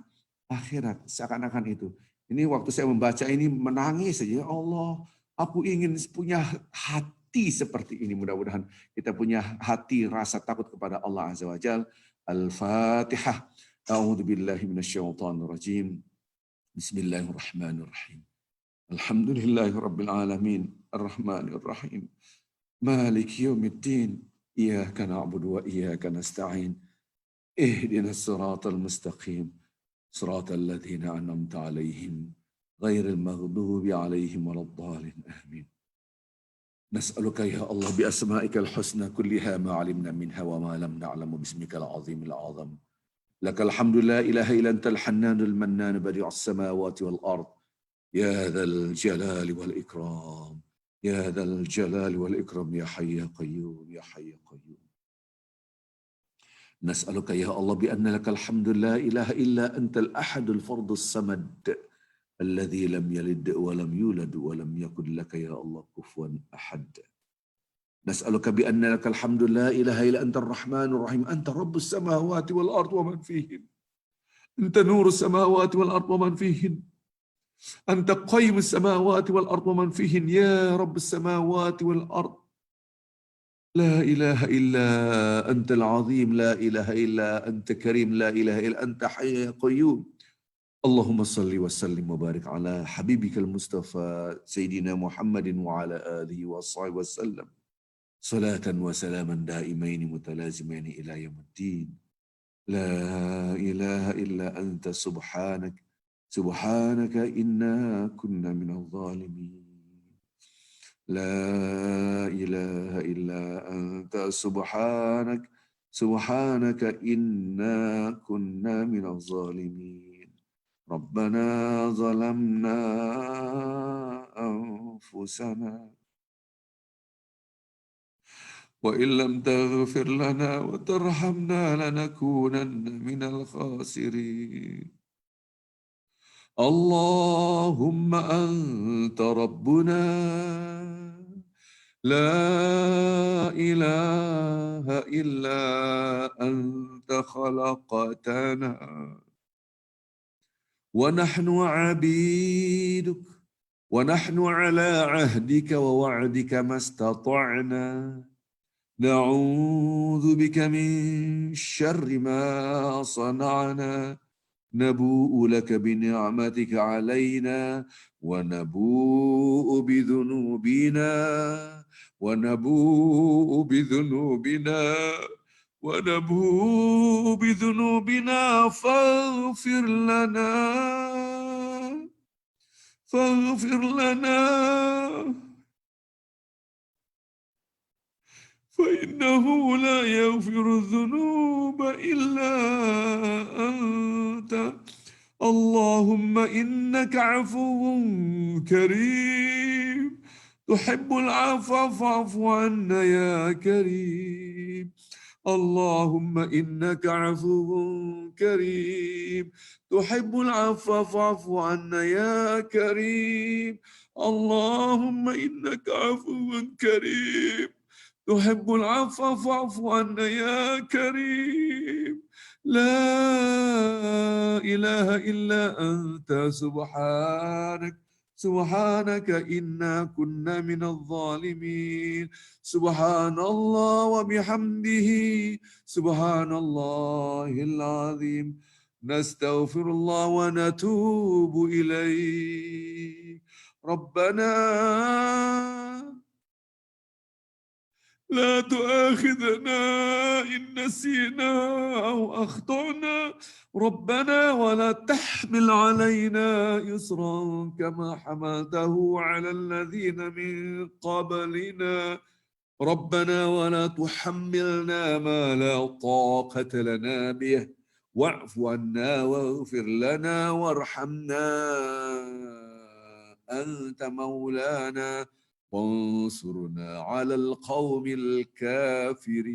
akhirat? Seakan-akan itu. Ini waktu saya membaca ini menangis saja. Ya Allah, aku ingin punya hati seperti ini. Mudah-mudahan kita punya hati rasa takut kepada Allah Azza wa Jalla. Al-Fatihah. A'udzu billahi minasyaitonir rajim. Bismillahirrahmanirrahim. Alhamdulillahirabbil alamin. Arrahmanir rahim. Maliki yaumiddin. Iyyaka na'budu wa iyyaka nasta'in. Ihdinas siratal mustaqim. Siratal ladzina an'amta 'alaihim ghairil maghdubi 'alaihim waladdallin. Amin. Nas'aluka ya Allah bi asma'ikal husna kulliha ma 'alimna minha wa ma lam na'lamu bismikal 'azimil 'azam. Lakal hamdu la ilaha illa antal hannanul mannan badi'us samawati wal ard. Ya dzal jalali wal ikram. Ya dzal jalali wal ikram ya hayy ya qayyum ya hayy ya qayyum. Nas'aluka ya Allah bi anna lakal hamdu la ilaha illa antal ahadul fardus samad. Alladzi lam yalid wa lam yulad wa lam yakul laka ya Allah kufuwan ahad. Nas'aluka bi anna lakal hamdu la ilaha illa antar rahmanur rahim. Anta rabbus samawati wal ard wa man fihin. Anta nurus samawati wal ard wa man fihin. Anta qayyimus samawati wal ard wa man fihin. Ya rabbus samawati wal ard. لا إله إلا أنت العظيم، لا إله إلا أنت كريم، لا إله إلا أنت حي يا قيوم. اللهم صل وسلم وبارك على حبيبك المصطفى سيدنا محمد وعلى آله وصحبه وسلم صلاة وسلاما دائمين متلازمين إلى يوم الدين. لا إله إلا أنت سبحانك سبحانك إنا كنا من الظالمين. لا إله إلا أنت سبحانك سبحانك إنا كنا من الظالمين. ربنا ظلمنا أنفسنا وإن لم تغفر لنا وترحمنا لنكونن من الخاسرين. اللهم أنت ربنا لا إله إلا أنت خلقتنا ونحن عبيدك ونحن على عهدك ووعدك ما استطعنا نعوذ بك من شر ما صنعنا نبوء لك بنعمتك علينا ونبوء بذنوبنا ونبوء بذنوبنا فاغفر لنا فإنه لا يغفر الذنوب إلا أنت. اللهم إنك عفو كريم تحب العفو فاعف عنا يا كريم. اللهم إنك عفو كريم تحب العفو فاعف عنا يا كريم. اللهم إنك عفو كريم تحب العفو فاعف عنا يا كريم. لا إله إلا أنت سبحانك إنا كنا من الظالمين. سبحان الله وبحمده سبحان الله العظيم. نستغفر الله ونتوب إليه. ربنا لا تؤاخذنا إن نسينا أو أخطأنا ربنا ولا تحمل علينا إصرا كما حملته على الذين من قبلنا ربنا ولا تحملنا ما لا طاقة لنا به واعف عنا واغفر لنا وارحمنا أنت مولانا وانصرنا على القوم الكافرين.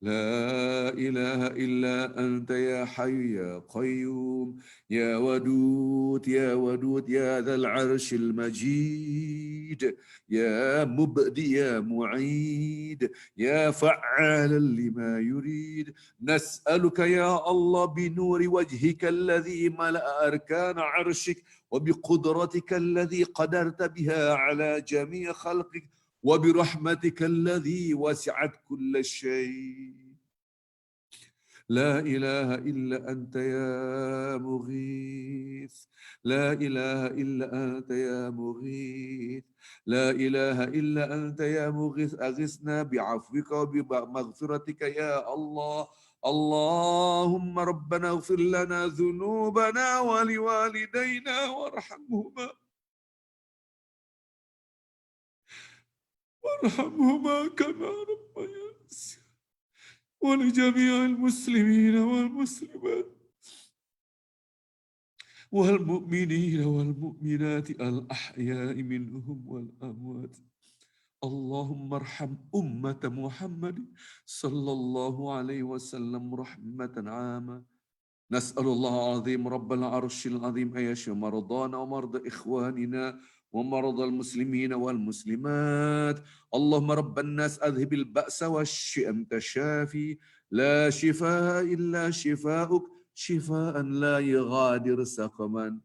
لا إله إلا أنت يا حي يا قيوم يا ودود يا ودود يا ذا العرش المجيد يا مبدي يا معيد يا فعالا لما يريد. نسألك يا الله بنور وجهك الذي ملأ أركان عرشك وبقدرتك الذي قدرت بها على جميع خلقك وبرحمتك الذي وسعت كل شيء. لا إله إلا أنت يا مغيث لا إله إلا أنت يا مغيث لا إله إلا أنت يا مغيث أغثنا بعفوك وبمغفرتك يا الله. اللهم ربنا اغفر لنا ذنوبنا ولوالدينا وارحمهما كما ربيانا صغيرا ولجميع المسلمين والمسلمات والمؤمنين والمؤمنات الأحياء منهم والأموات. اللهم ارحم أمة محمد صلى الله عليه وسلم رحمة عامة. نسأل الله العظيم رب العرش العظيم أن يشفي مرضانا ومرضى إخواننا ومرضى المسلمين والمسلمات. اللهم رب الناس أذهب البأس والشئم أنت شافي لا شفاء إلا شفاؤك شفاء لا يغادر سقما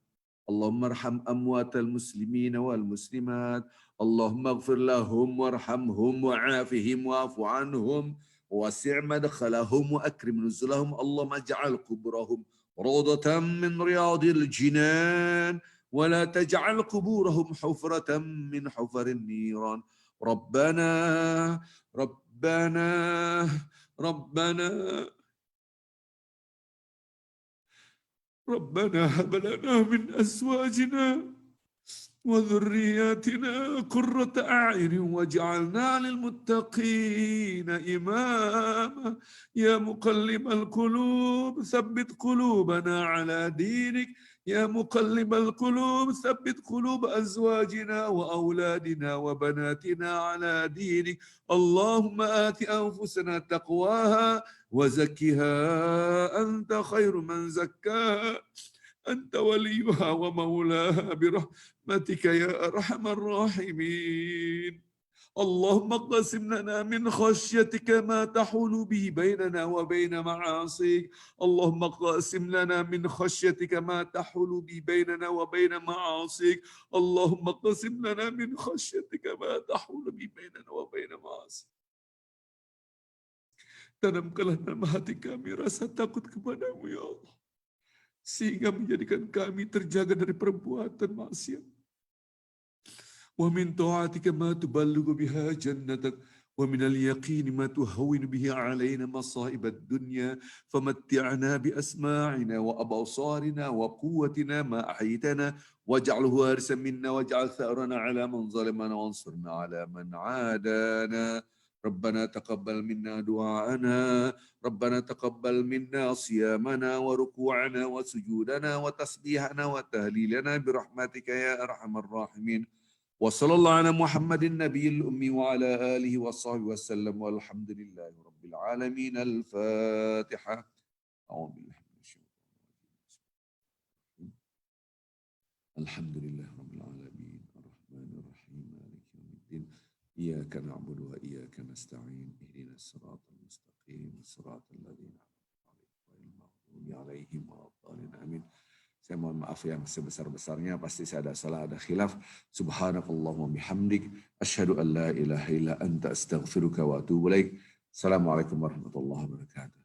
اللهم ارحم أموات المسلمين والمسلمات اللهم اغفر لهم وارحمهم وعافهم واعف عنهم ووسع مدخلهم وأكرم نزلهم اللهم اجعل قبورهم روضة من رياض الجنان ولا تجعل قبورهم حفرة من حفر النيران ربنا ربنا ربنا ربنا هب لنا من أزواجنا وذرياتنا قرة أعين واجعلنا للمتقين إماما يا مقلب القلوب ثبت قلوبنا على دينك يا مقلب القلوب ثبت قلوب أزواجنا وأولادنا وبناتنا على دينك اللهم آت أنفسنا تقواها وزكها أنت خير من زكاها أنت وليها ومولاها برحمتك يا أرحم الراحمين اللهم اقسم لنا من خشيتك ما تحول به بيننا وبين معاصيك اللهم اقسم لنا من خشيتك ما تحول به بيننا وبين معاصيك اللهم اقسم لنا من خشيتك ما تحول به بيننا وبين معاصيك tanamkanlah dalam hati kami rasa takut kepadamu ya Allah sehingga menjadikan kami terjaga dari perbuatan maksiat. Wa min ta'atika ma tuballighu biha jannatak wa min al-yaqini ma tuhawwinu bihi 'alaina masa'ib ad-dunya famatti'na bi asma'ina wa absarina wa quwwatina ma ahyaytana waj'alhu warisan minna waj'al tha'rana 'ala man zalamana wansurna 'ala man 'adana. ربنا تقبل منا دعاءنا ربنا تقبل منا صيامنا وركوعنا وسجودنا وتسبيحنا وتهليلنا برحمتك يا أرحم الراحمين وصلى الله على محمد النبي الأمي وعلى آله وصحبه وسلم والحمد لله رب العالمين الفاتحة أعوذ بالله من الشيطان الرجيم الحمد لله رب العالمين الرحمن الرحيم مالك يوم الدين إياك نعبد وإياك نستعين اهدنا الصراط المستقيم صراط الذين أنعمت عليهم ولا الضالين آمين. Saya mohon maaf yang sebesar-besarnya, pasti saya ada salah, ada khilaf. Subhanakallahumma bihamdik asyhadu an la ilaha illa anta astaghfiruka wa atubu ilaik. Assalamualaikum warahmatullahi wabarakatuh.